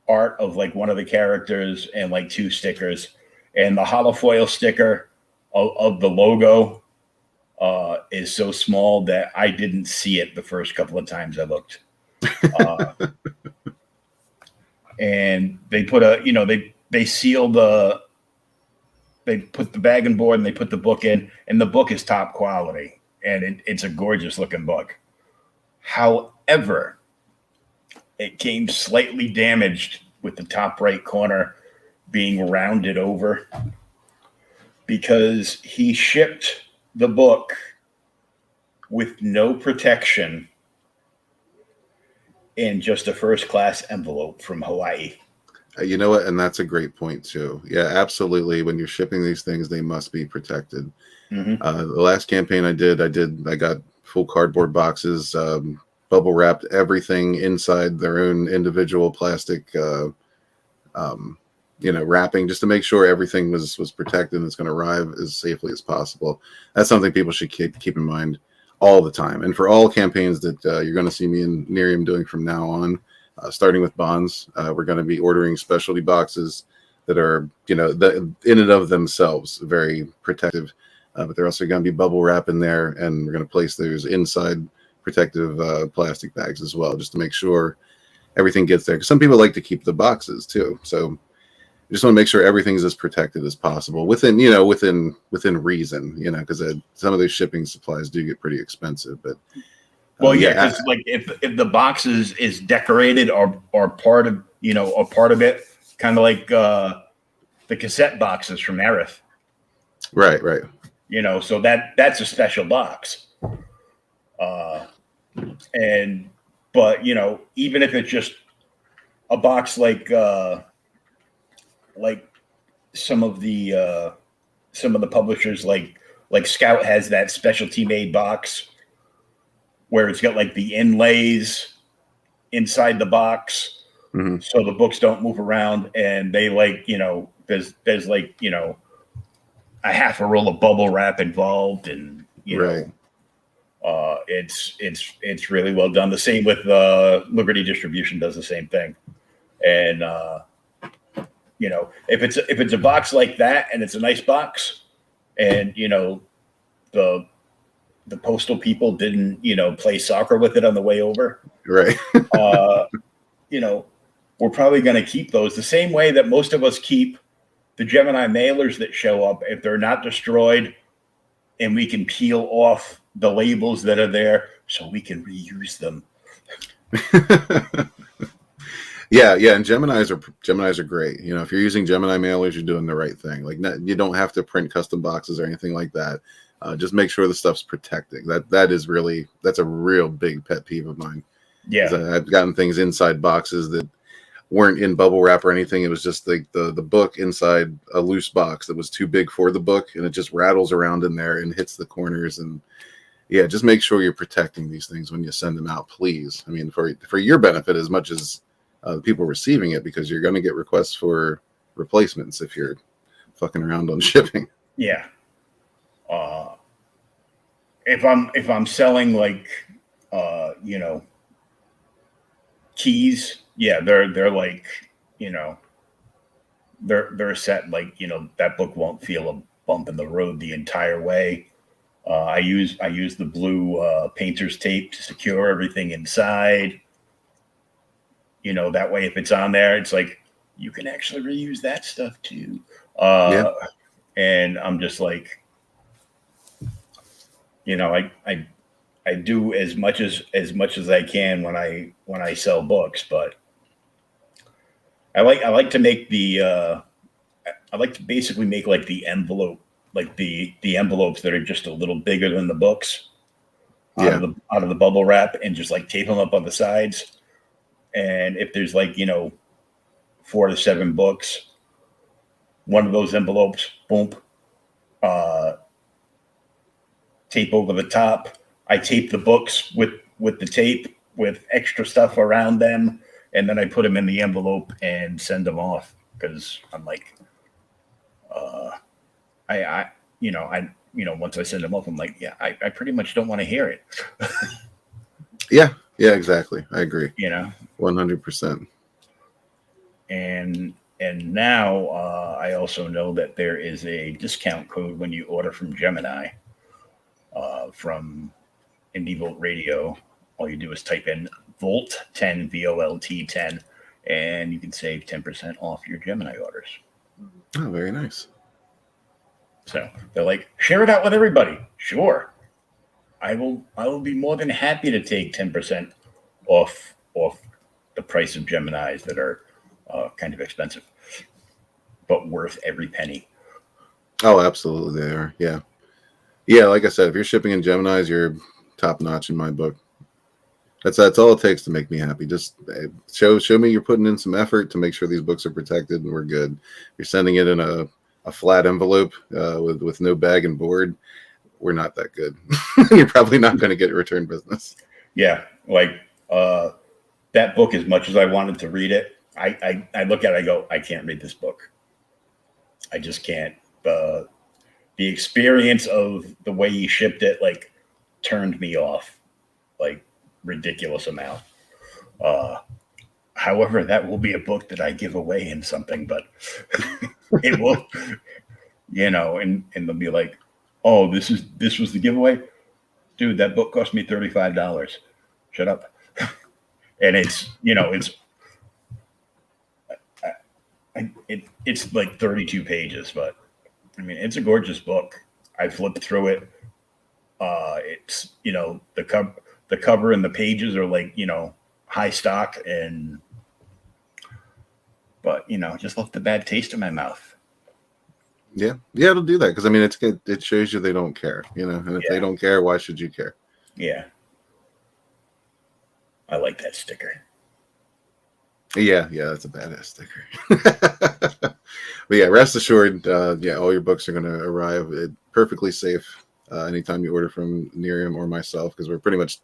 art of like one of the characters, and like 2 stickers, and the holofoil sticker of the logo is so small that I didn't see it the first couple of times I looked. And they put they sealed they put the bag and board and they put the book in, and the book is top quality, and it's a gorgeous looking book. However, it came slightly damaged with the top right corner being rounded over because he shipped the book with no protection in just a first class envelope from Hawaii. You know what? And that's a great point too. Yeah, absolutely. When you're shipping these things, they must be protected. Mm-hmm. The last campaign I got full cardboard boxes, bubble wrapped everything inside their own individual plastic, wrapping, just to make sure everything was protected and it's going to arrive as safely as possible. That's something people should keep in mind all the time. And for all campaigns that you're going to see me and Miriam doing from now on, starting with bonds. We're going to be ordering specialty boxes that are, in and of themselves very protective, but they're also going to be bubble wrap in there, and we're going to place those inside protective plastic bags as well, just to make sure everything gets there. Because some people like to keep the boxes too, so I just want to make sure everything's as protected as possible within reason, because some of those shipping supplies do get pretty expensive. But well, because like if the box is decorated or part of it, kind of like the cassette boxes from Aerith. Right. So that's a special box. But even if it's just a box like some of the publishers like Scout has that specialty made box where it's got like the inlays inside the box, so the books don't move around, and they there's like a half a roll of bubble wrap involved, and right. It's really well done. The same with Liberty Distribution does the same thing, and if it's a box like that and it's a nice box, and the postal people didn't play soccer with it on the way over, right? We're probably going to keep those the same way that most of us keep the Gemini mailers that show up if they're not destroyed, and we can peel off the labels that are there so we can reuse them. Yeah, and Geminis are great. If you're using Gemini mailers, you're doing the right thing. Like, you don't have to print custom boxes or anything like that. Just make sure the stuff's protecting. That's a real big pet peeve of mine. Yeah, I've gotten things inside boxes that weren't in bubble wrap or anything. It was just like the book inside a loose box that was too big for the book, and it just rattles around in there and hits the corners. And yeah, just make sure you're protecting these things when you send them out, please. I mean, for your benefit as much as the people receiving it, because you're going to get requests for replacements if you're fucking around on shipping. Yeah. If I'm selling like keys, yeah, they're like they're set like that book won't feel a bump in the road the entire way. I use the blue painter's tape to secure everything inside. That way if it's on there, it's like you can actually reuse that stuff too. Yeah. And I'm just like, I do as much as I can when I sell books, but I like to make I like to basically make like the envelope, like the envelopes that are just a little bigger than the books out of the bubble wrap, and just like tape them up on the sides. And if there's like 4 to 7 books, one of those envelopes, boom, tape over the top. I tape the books with the tape with extra stuff around them, and then I put them in the envelope and send them off, because I'm like, once I send them off, I'm like, yeah, I pretty much don't want to hear it. Yeah, exactly. I agree. 100%. And now I also know that there is a discount code when you order from Gemini, from Indie Volt Radio. All you do is type in Volt 10, VOLT 10, and you can save 10% off your Gemini orders. Oh, very nice. So they're like, share it out with everybody. Sure. I will be more than happy to take 10% off the price of Geminis that are kind of expensive, but worth every penny. Oh, absolutely, they are. Yeah. Like I said, if you're shipping in Geminis, you're top notch in my book. That's all it takes to make me happy. Just show me you're putting in some effort to make sure these books are protected, and we're good. You're sending it in a flat envelope with no bag and board. We're not that good. You're probably not going to get return business. Yeah, like that book, as much as I wanted to read it, I look at it, I go, I can't read this book. I just can't. The experience of the way he shipped it, like, turned me off, like, ridiculous amount. However, that will be a book that I give away in something, but it will, and they'll be like, "Oh, this was the giveaway, dude. That book cost me $35. Shut up." And it's like 32 pages, but I mean, it's a gorgeous book. I flipped through it. It's the cover and the pages are like high stock, but just left a bad taste in my mouth. Yeah, it'll do that because I mean, it shows you they don't care, and if they don't care, why should you care? Yeah, I like that sticker. Yeah, that's a badass sticker. But yeah, rest assured, all your books are going to arrive perfectly safe anytime you order from Nerium or myself, because we've pretty much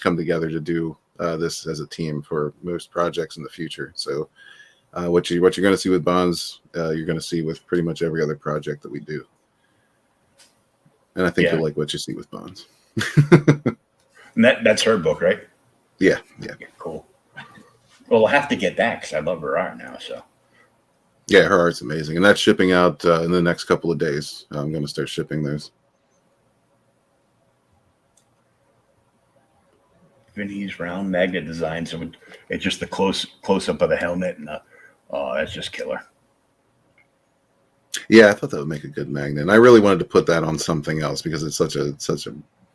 come together to do this as a team for most projects in the future. So what you're going to see with Bonds, you're going to see with pretty much every other project that we do. And I think you'll like what you see with Bonds. And that's her book, right? Yeah. Cool. Well, I'll have to get that because I love her art now. So. Yeah, her art's amazing, and that's shipping out in the next couple of days. I'm going to start shipping those. Vinny's round magnet design, so it's just the close up of the helmet, and that's just killer. Yeah, I thought that would make a good magnet, and I really wanted to put that on something else because it's such a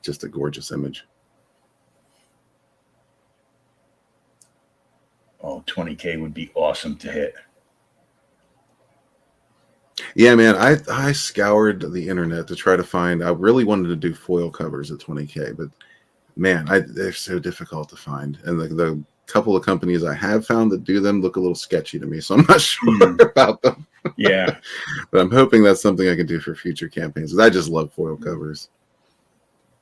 just a gorgeous image. Oh, 20K would be awesome to hit. Yeah, man, I scoured the internet to try to find. I really wanted to do foil covers at 20K, but man, they're so difficult to find. And the couple of companies I have found that do them look a little sketchy to me, so I'm not sure about them. Yeah, but I'm hoping that's something I can do for future campaigns, because I just love foil covers.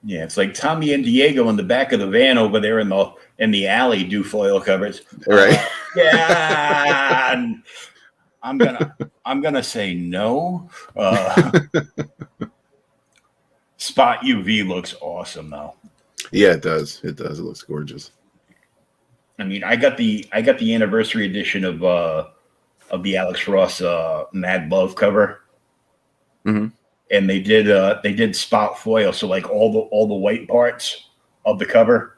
Yeah, it's like Tommy and Diego in the back of the van over there in the alley do foil covers. Right. Yeah. And I'm gonna say no. Spot UV looks awesome though. Yeah, it does. It looks gorgeous. I mean, I got the anniversary edition of the Alex Ross Mad Love cover. Mm-hmm. And they did spot foil, so like all the white parts of the cover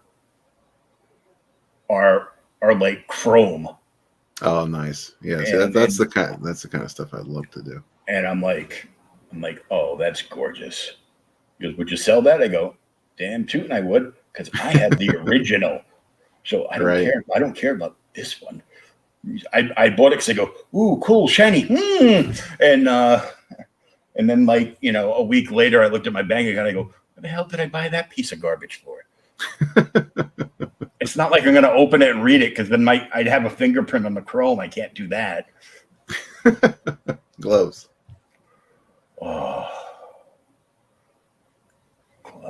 are like chrome. Oh, nice. Yeah, see, that's the kind of stuff I'd love to do. And I'm like, oh, that's gorgeous. He goes, would you sell that? I go, damn tootin' I would, because I have the original. So I don't care. I don't care about this one. I bought it because I go, ooh, cool, shiny. And then, like, a week later, I looked at my bank account. I go, what the hell did I buy that piece of garbage for? It's not like I'm going to open it and read it, because then I'd have a fingerprint on the chrome. I can't do that. Gloves. Oh.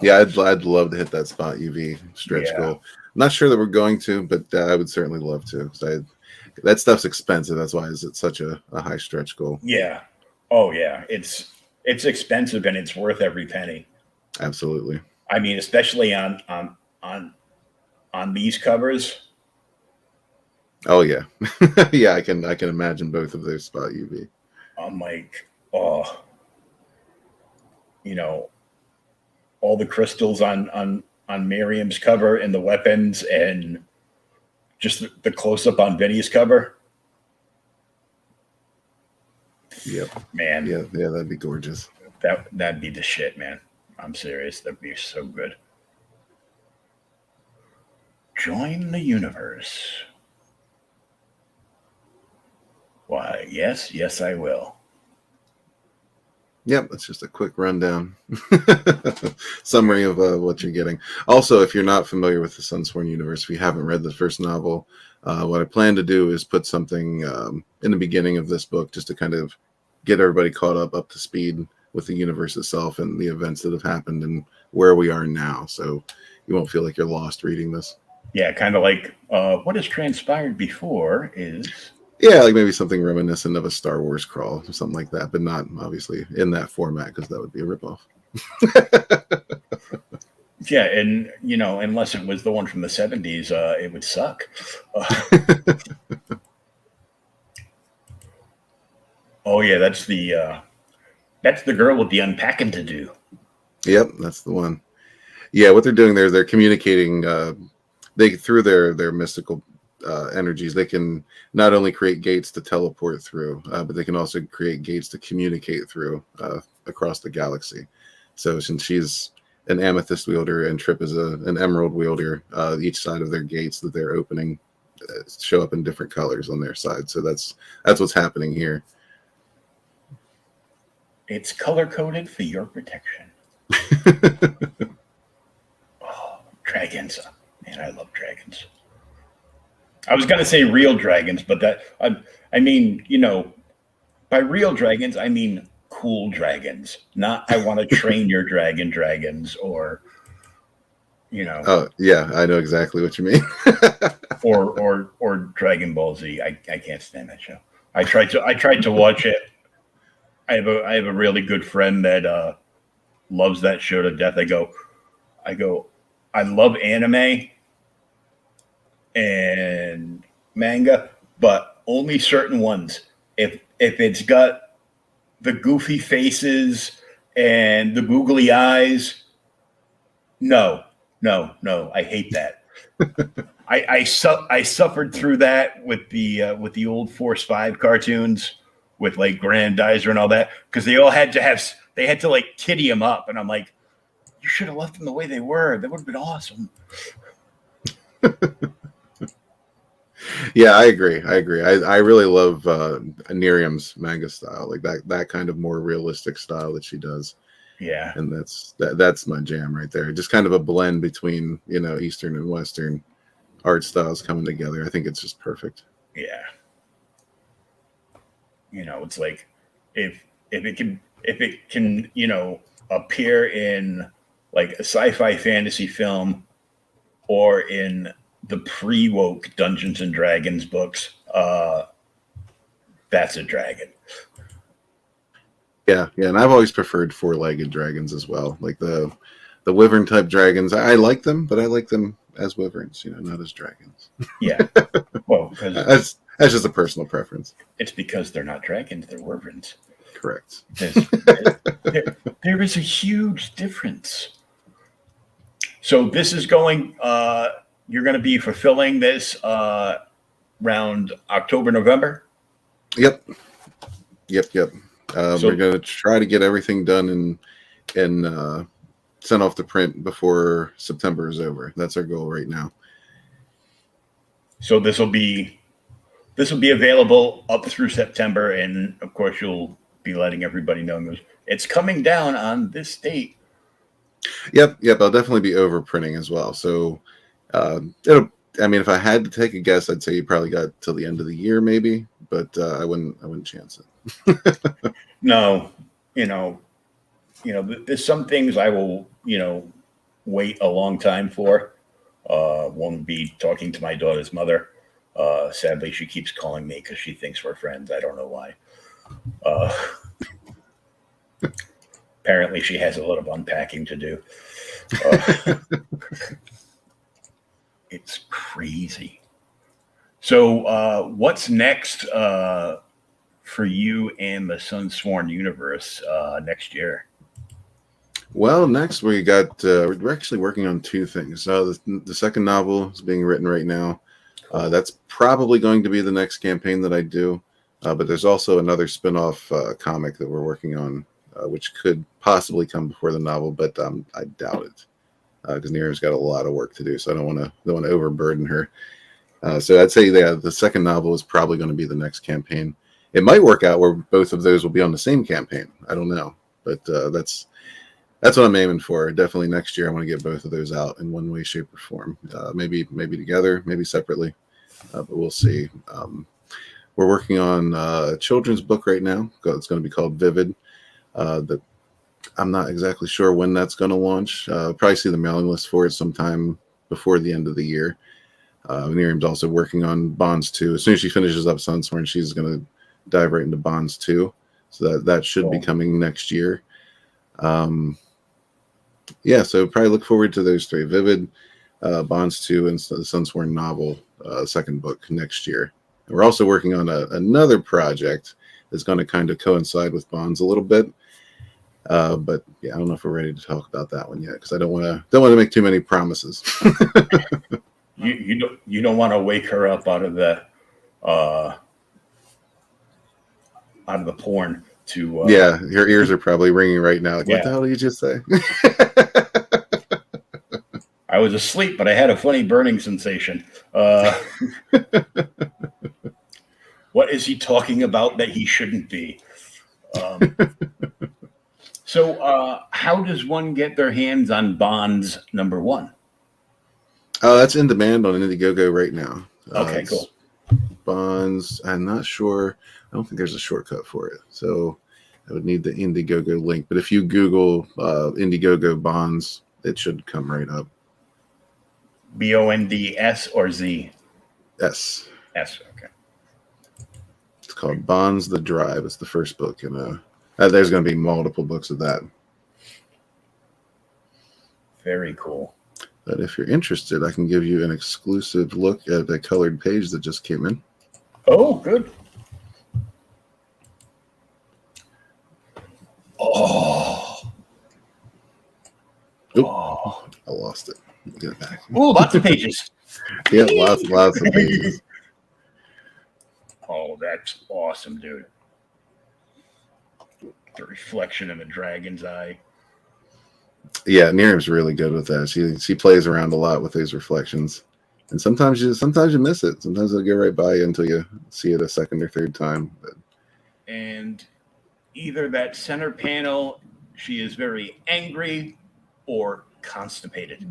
Yeah, I'd love to hit that spot UV stretch goal. I'm not sure that we're going to, but I would certainly love to, because that stuff's expensive. That's why it's such a high stretch goal. Yeah. Oh yeah, it's expensive and it's worth every penny. Absolutely. I mean, especially on these covers. Oh yeah, yeah. I can imagine both of those spot UV. I'm like, oh, all the crystals on Miriam's cover and the weapons, and just the close up on Vinny's cover. Yep. Man. Yeah, that'd be gorgeous. That'd be the shit, man. I'm serious. That'd be so good. Join the universe. Why, yes, I will. Yep, that's just a quick rundown. Summary of what you're getting. Also, if you're not familiar with the Sunsworn universe, if you haven't read the first novel, what I plan to do is put something in the beginning of this book just to kind of get everybody caught up to speed with the universe itself and the events that have happened and where we are now. So you won't feel like you're lost reading this. Yeah, kind of like what has transpired before is... Yeah, like maybe something reminiscent of a Star Wars crawl or something like that, but not obviously in that format, because that would be a ripoff. Yeah, and unless it was the one from the '70s, it would suck. Uh, oh yeah, that's the girl with the unpacking to do. Yep, that's the one. Yeah, what they're doing there, they're communicating. They through their mystical energies, they can not only create gates to teleport through, but they can also create gates to communicate through across the galaxy. So since she's an amethyst wielder and Trip is an emerald wielder, each side of their gates that they're opening show up in different colors on their side. So that's what's happening here. It's color coded for your protection. Oh, dragons, man, I love dragons. I was gonna say real dragons, but I mean, by real dragons, I mean cool dragons, not I want to train your dragon dragons, or Oh yeah, I know exactly what you mean. or Dragon Ball Z. I can't stand that show. I tried to watch it. I have a really good friend that loves that show to death. I go, I love anime and manga, but only certain ones. If it's got the goofy faces and the googly eyes, no, no, I hate that. I suffered through that with the old Force 5 cartoons with like Grandizer and all that, because they had to like kitty him up, and I'm like, you should have left them the way they were. That would have been awesome. Yeah, I agree. I really love Nerium's manga style, like that kind of more realistic style that she does. Yeah, And that's my jam right there. Just kind of a blend between Eastern and Western art styles coming together. I think it's just perfect. yeah. It's like if it can appear in like a sci-fi fantasy film or in the pre-woke Dungeons and Dragons books, that's a dragon. Yeah, and I've always preferred four-legged dragons as well, like the wyvern type dragons. I like them, but I like them as wyverns, not as dragons. Yeah, well, because That's just a personal preference. it's because they're not dragons; they're wyverns. Correct. There is a huge difference. So this is going. You're going to be fulfilling this around October, November. Yep. So We're gonna try to get everything done and sent off to print before September is over. That's our goal right now. So this will be available up through September, and of course you'll be letting everybody know it's coming down on this date. Yep. I'll definitely be overprinting as well. So it'll. I mean, if I had to take a guess, I'd say you probably got till the end of the year, maybe. But I wouldn't chance it. No, there's some things I will wait a long time for. One would be talking to my daughter's mother. Sadly, she keeps calling me because she thinks we're friends. I don't know why. Apparently, she has a lot of unpacking to do. It's crazy. So, what's next for you and the Sunsworn universe next year? Well, next we got we're actually working on two things. The second novel is being written right now. That's probably going to be the next campaign that I do. But there's also another spin-off comic that we're working on, which could possibly come before the novel, but I doubt it because Nira's got a lot of work to do, so I don't want to overburden her. So I'd say the second novel is probably going to be the next campaign. It might work out where both of those will be on the same campaign. I don't know, but that's what I'm aiming for. Definitely next year, I want to get both of those out in one way, shape, or form. Maybe together, maybe separately, but we'll see. We're working on a children's book right now. It's going to be called Vivid. That I'm not exactly sure when that's going to launch. Probably see the mailing list for it sometime before the end of the year. Miriam's also working on Bonds 2. As soon as she finishes up Sunsworn, she's going to dive right into Bonds 2. So that should be coming next year. Yeah, so probably look forward to those three: Vivid, Bonds 2, and the Sunsworn novel, second book next year. And we're also working on another project that's going to kind of coincide with Bonds a little bit. But yeah, I don't know if we're ready to talk about that one yet because I don't want to make too many promises. You don't want to wake her up uh, out of the porn to Yeah, your ears are probably ringing right now. Like, what the yeah. hell did you just say? I was asleep, but I had a funny burning sensation. What is he talking about that he shouldn't be? Um, so, how does one get their hands on Bonds #1? Oh, that's in demand on Indiegogo right now. Okay, It's cool. Bonds. I'm not sure. I don't think there's a shortcut for it. So I would need the Indiegogo link. But if you Google Indiegogo Bonds, it should come right up. BONDS or Z? Yes. S. Okay. It's called Bonds the Drive. It's the first book. And there's going to be multiple books of that. Very cool. But if you're interested, I can give you an exclusive look at the colored page that just came in. Oh, good. Oh. Oop, Oh. I lost it. Let me get it back. Ooh, lots of pages. Yeah, lots of pages. Oh, that's awesome, dude. The reflection in the dragon's eye. Yeah, Miriam's really good with that. She plays around a lot with these reflections, and sometimes you miss it. Sometimes they'll go right by you until you see it a second or third time. But And either that center panel, she is very angry or constipated.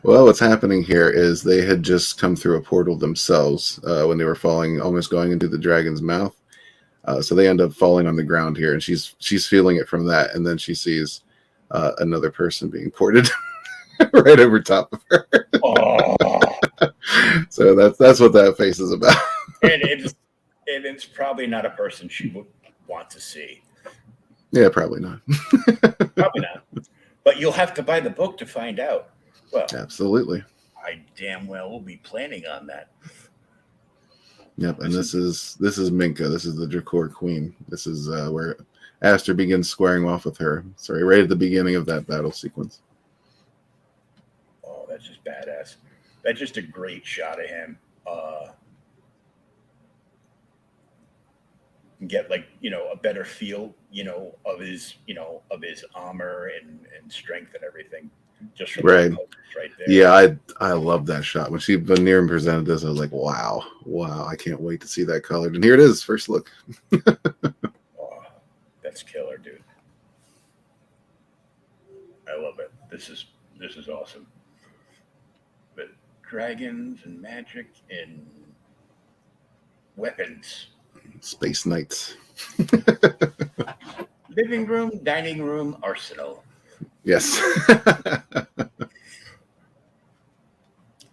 well, what's happening here is they had just come through a portal themselves when they were almost going into the dragon's mouth. So they end up falling on the ground here, and she's feeling it from that, and then she sees another person being ported right over top of her. Oh. So that's what that face is about. And it's probably not a person she would want to see. Yeah, probably not. Probably not. But you'll have to buy the book to find out. Well, Absolutely. I damn well will be planning on that. Yep, and this is Minka. This is the Drakor Queen. This is where Aster begins squaring off with her. Sorry, right at the beginning of that battle sequence. Oh, that's just badass. That's just a great shot of him. Get a better feel, of his armor and strength and everything. Just from Right. right there. Yeah, I love that shot. When Nirem presented this, I was like, wow, I can't wait to see that colored. And here it is, first look. Oh, that's killer, dude. I love it. This is awesome. But dragons and magic and weapons. Space Knights. Living room, dining room, arsenal. Yes.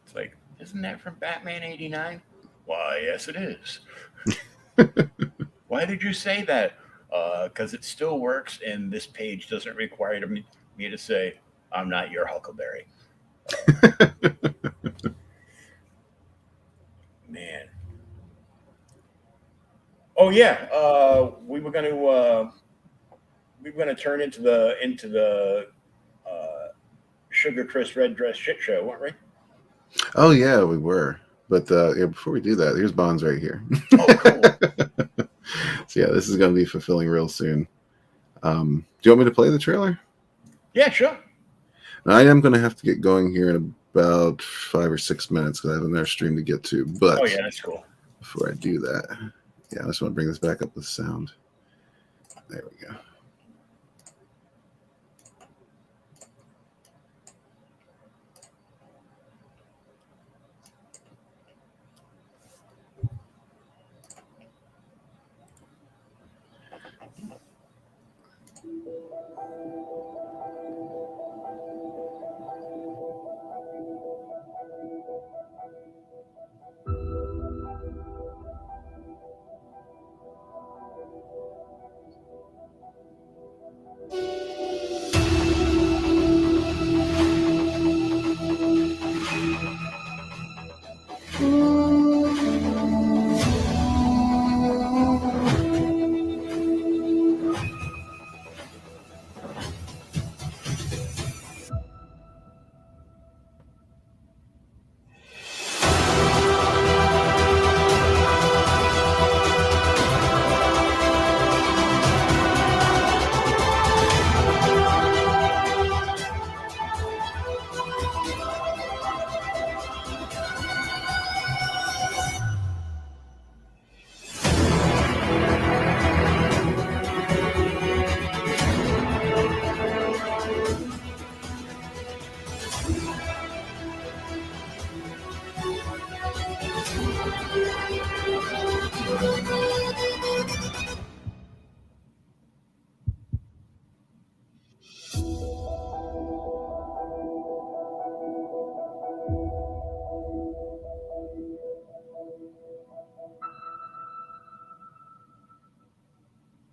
It's like, isn't that from Batman '89? Why, yes, it is. Why did you say that? Because it still works, and this page doesn't require me to say, I'm not your Huckleberry. Man. Oh yeah, we were going to turn into the Sugar Chris Red Dress shit show, weren't we? Oh yeah, we were. But before we do that, here's Bonds right here. Oh, cool. So yeah, this is going to be fulfilling real soon. Do you want me to play the trailer? Yeah, sure. Now, I am going to have to get going here in about 5 or 6 minutes because I have another stream to get to. But Oh yeah, that's cool. before I do that, I just want to bring this back up with sound. There we go.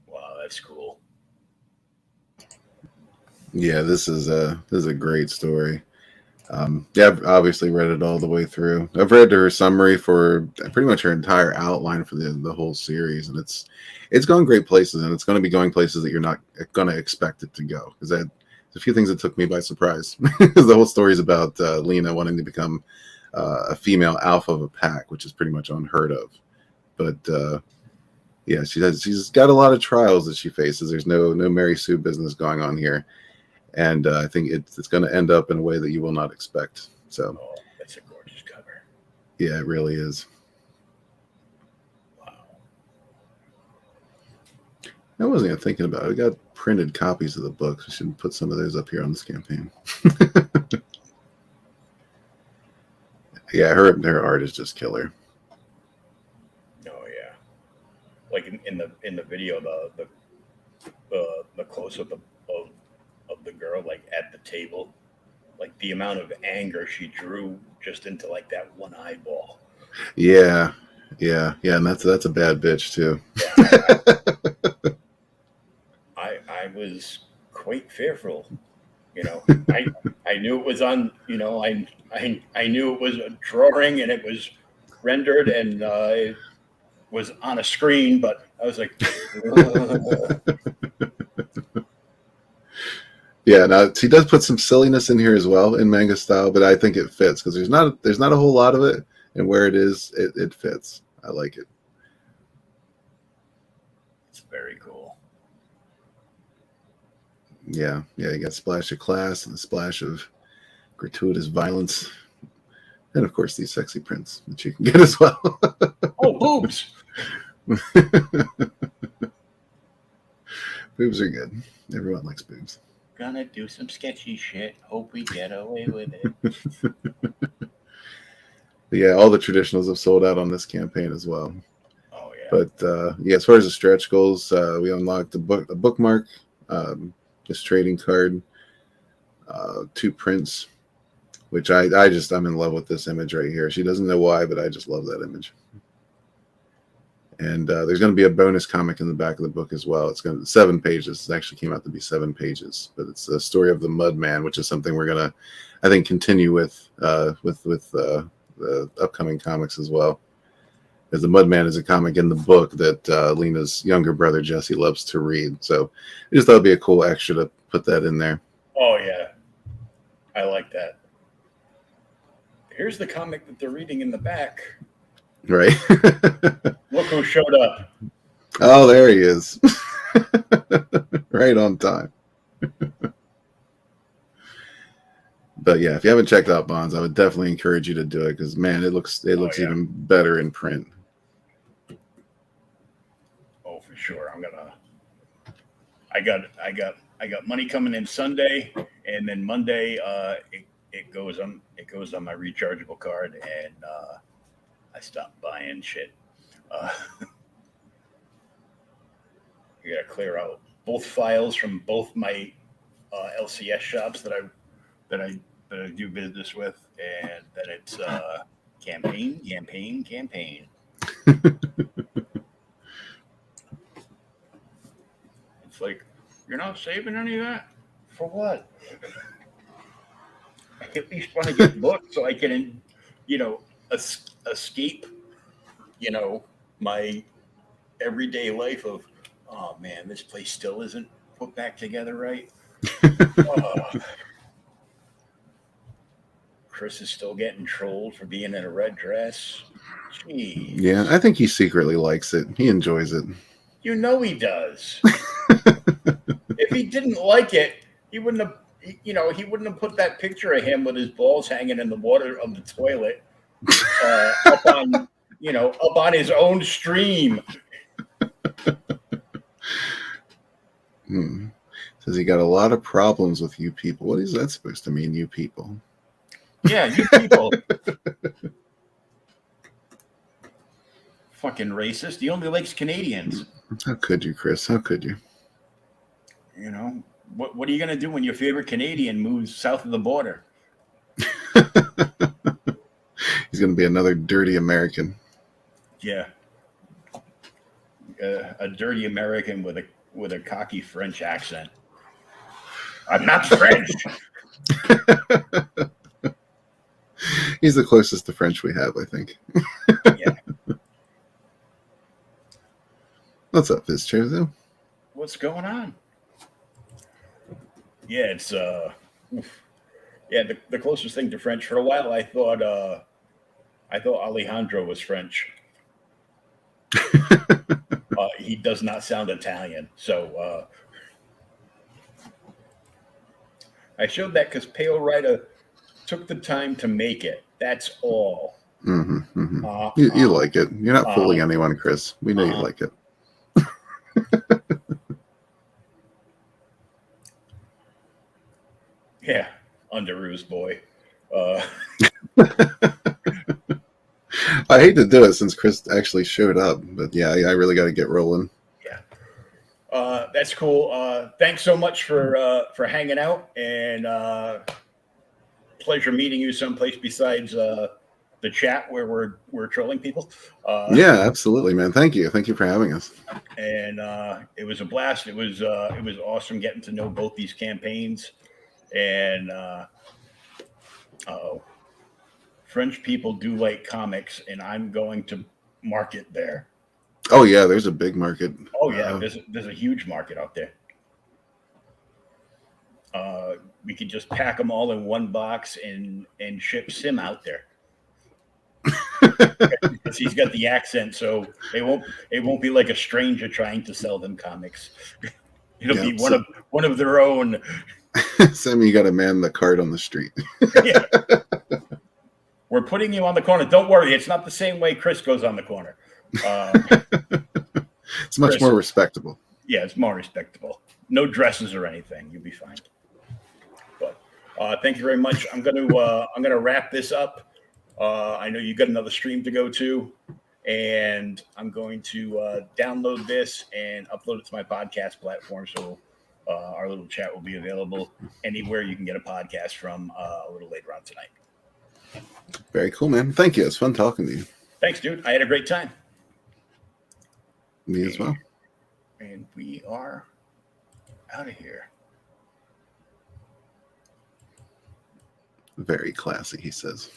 Wow, that's cool. Yeah, this is a great story. Yeah, I've obviously read it all the way through. I've read her summary for pretty much her entire outline for the whole series, and it's gone great places, and it's going to be going places that you're not going to expect it to go. Because there's a few things that took me by surprise. The whole story is about Lena wanting to become a female alpha of a pack, which is pretty much unheard of. But yeah, she's got a lot of trials that she faces. There's no Mary Sue business going on here. And I think it's going to end up in a way that you will not expect. So, Oh, that's a gorgeous cover. yeah, it really is. Wow. I wasn't even thinking about it. We got printed copies of the books. We should put some of those up here on this campaign. Yeah, her art is just killer. Oh yeah. Like in the video, the close up of the girl like at the table, like the amount of anger she drew just into like that one eyeball. Yeah, and that's a bad bitch too. Yeah, I was quite fearful. You know, I knew it was on. You know, I knew it was a drawing and it was rendered and it was on a screen, but I was like. Yeah, now she does put some silliness in here as well in manga style, but I think it fits because there's not a whole lot of it, and where it is, it fits. I like it. It's very cool. Yeah, you got a splash of class and a splash of gratuitous violence, and of course these sexy prints that you can get as well. Oh, boobs! Boobs are good. Everyone likes boobs. Gonna do some sketchy shit. Hope we get away with it. Yeah, all the traditionals have sold out on this campaign as well. Oh yeah. But yeah, as far as the stretch goals, we unlocked a bookmark, this trading card, 2 prints, which I'm in love with this image right here. She doesn't know why, but I just love that image. And there's going to be a bonus comic in the back of the book as well. It's going to 7 pages. It actually came out to be 7 pages, but it's the story of the Mudman, which is something we're going to, I think, continue with the upcoming comics as well. As the Mudman is a comic in the book that Lena's younger brother Jesse loves to read. So I just thought it'd be a cool extra to put that in there. Oh yeah. I like that. Here's the comic that they're reading in the back. Right. Look who showed up. Oh, there he is. Right on time. But yeah, if you haven't checked out Bonds, I would definitely encourage you to do it because man, it looks yeah. even better in print. Oh, for sure. I got money coming in Sunday, and then Monday it goes on my rechargeable card, and I stopped buying shit. You gotta clear out both files from both my LCS shops that I do business with, and then it's campaign. It's like, you're not saving any of that? For what? I at least want to get booked so I can, escape, my everyday life of, oh man, this place still isn't put back together right. Chris is still getting trolled for being in a red dress. Jeez. Yeah, I think he secretly likes it. He enjoys it. You know he does. If he didn't like it, he wouldn't have put that picture of him with his balls hanging in the water of the toilet up on his own stream. Says he got a lot of problems with you people. What is that supposed to mean, you people? Yeah, you people. Fucking racist. He only likes Canadians. How could you, Chris? How could you? You know, what are you going to do when your favorite Canadian moves south of the border? He's going to be another dirty American. Yeah. A dirty American with a cocky French accent. I'm not French. He's the closest to French we have, I think. Yeah. What's up, Fizz Chairzo? What's going on? Yeah, it's yeah, the closest thing to French. For a while I thought Alejandro was French. He does not sound Italian. So I showed that because Pale Rider took the time to make it. That's all. Mm-hmm, mm-hmm. You like it. You're not fooling anyone, Chris. We know you like it. Yeah, Underoos boy. I hate to do it since Chris actually showed up, but yeah, I really got to get rolling. Yeah, that's cool. Thanks so much for hanging out, and pleasure meeting you someplace besides the chat where we're trolling people. Yeah, absolutely, man. Thank you for having us. And it was a blast. It was awesome getting to know both these campaigns, and French people do like comics, and I'm going to market there. Oh yeah, there's a big market. Oh yeah, there's a huge market out there. We could just pack them all in one box and ship Sim out there. Because he's got the accent, so it won't be like a stranger trying to sell them comics. It'll be one of their own. Sim, you got to man the cart on the street. Yeah. We're putting you on the corner. Don't worry, it's not the same way Chris goes on the corner. It's much more respectable. Yeah, it's more respectable. No dresses or anything. You'll be fine. But thank you very much. I'm gonna wrap this up. I know you got another stream to go to, and I'm going to download this and upload it to my podcast platform. So our little chat will be available anywhere you can get a podcast from a little later on tonight. Very cool, man. Thank you. It's fun talking to you. Thanks, dude. I had a great time. Me as well. And we are out of here. Very classy, he says.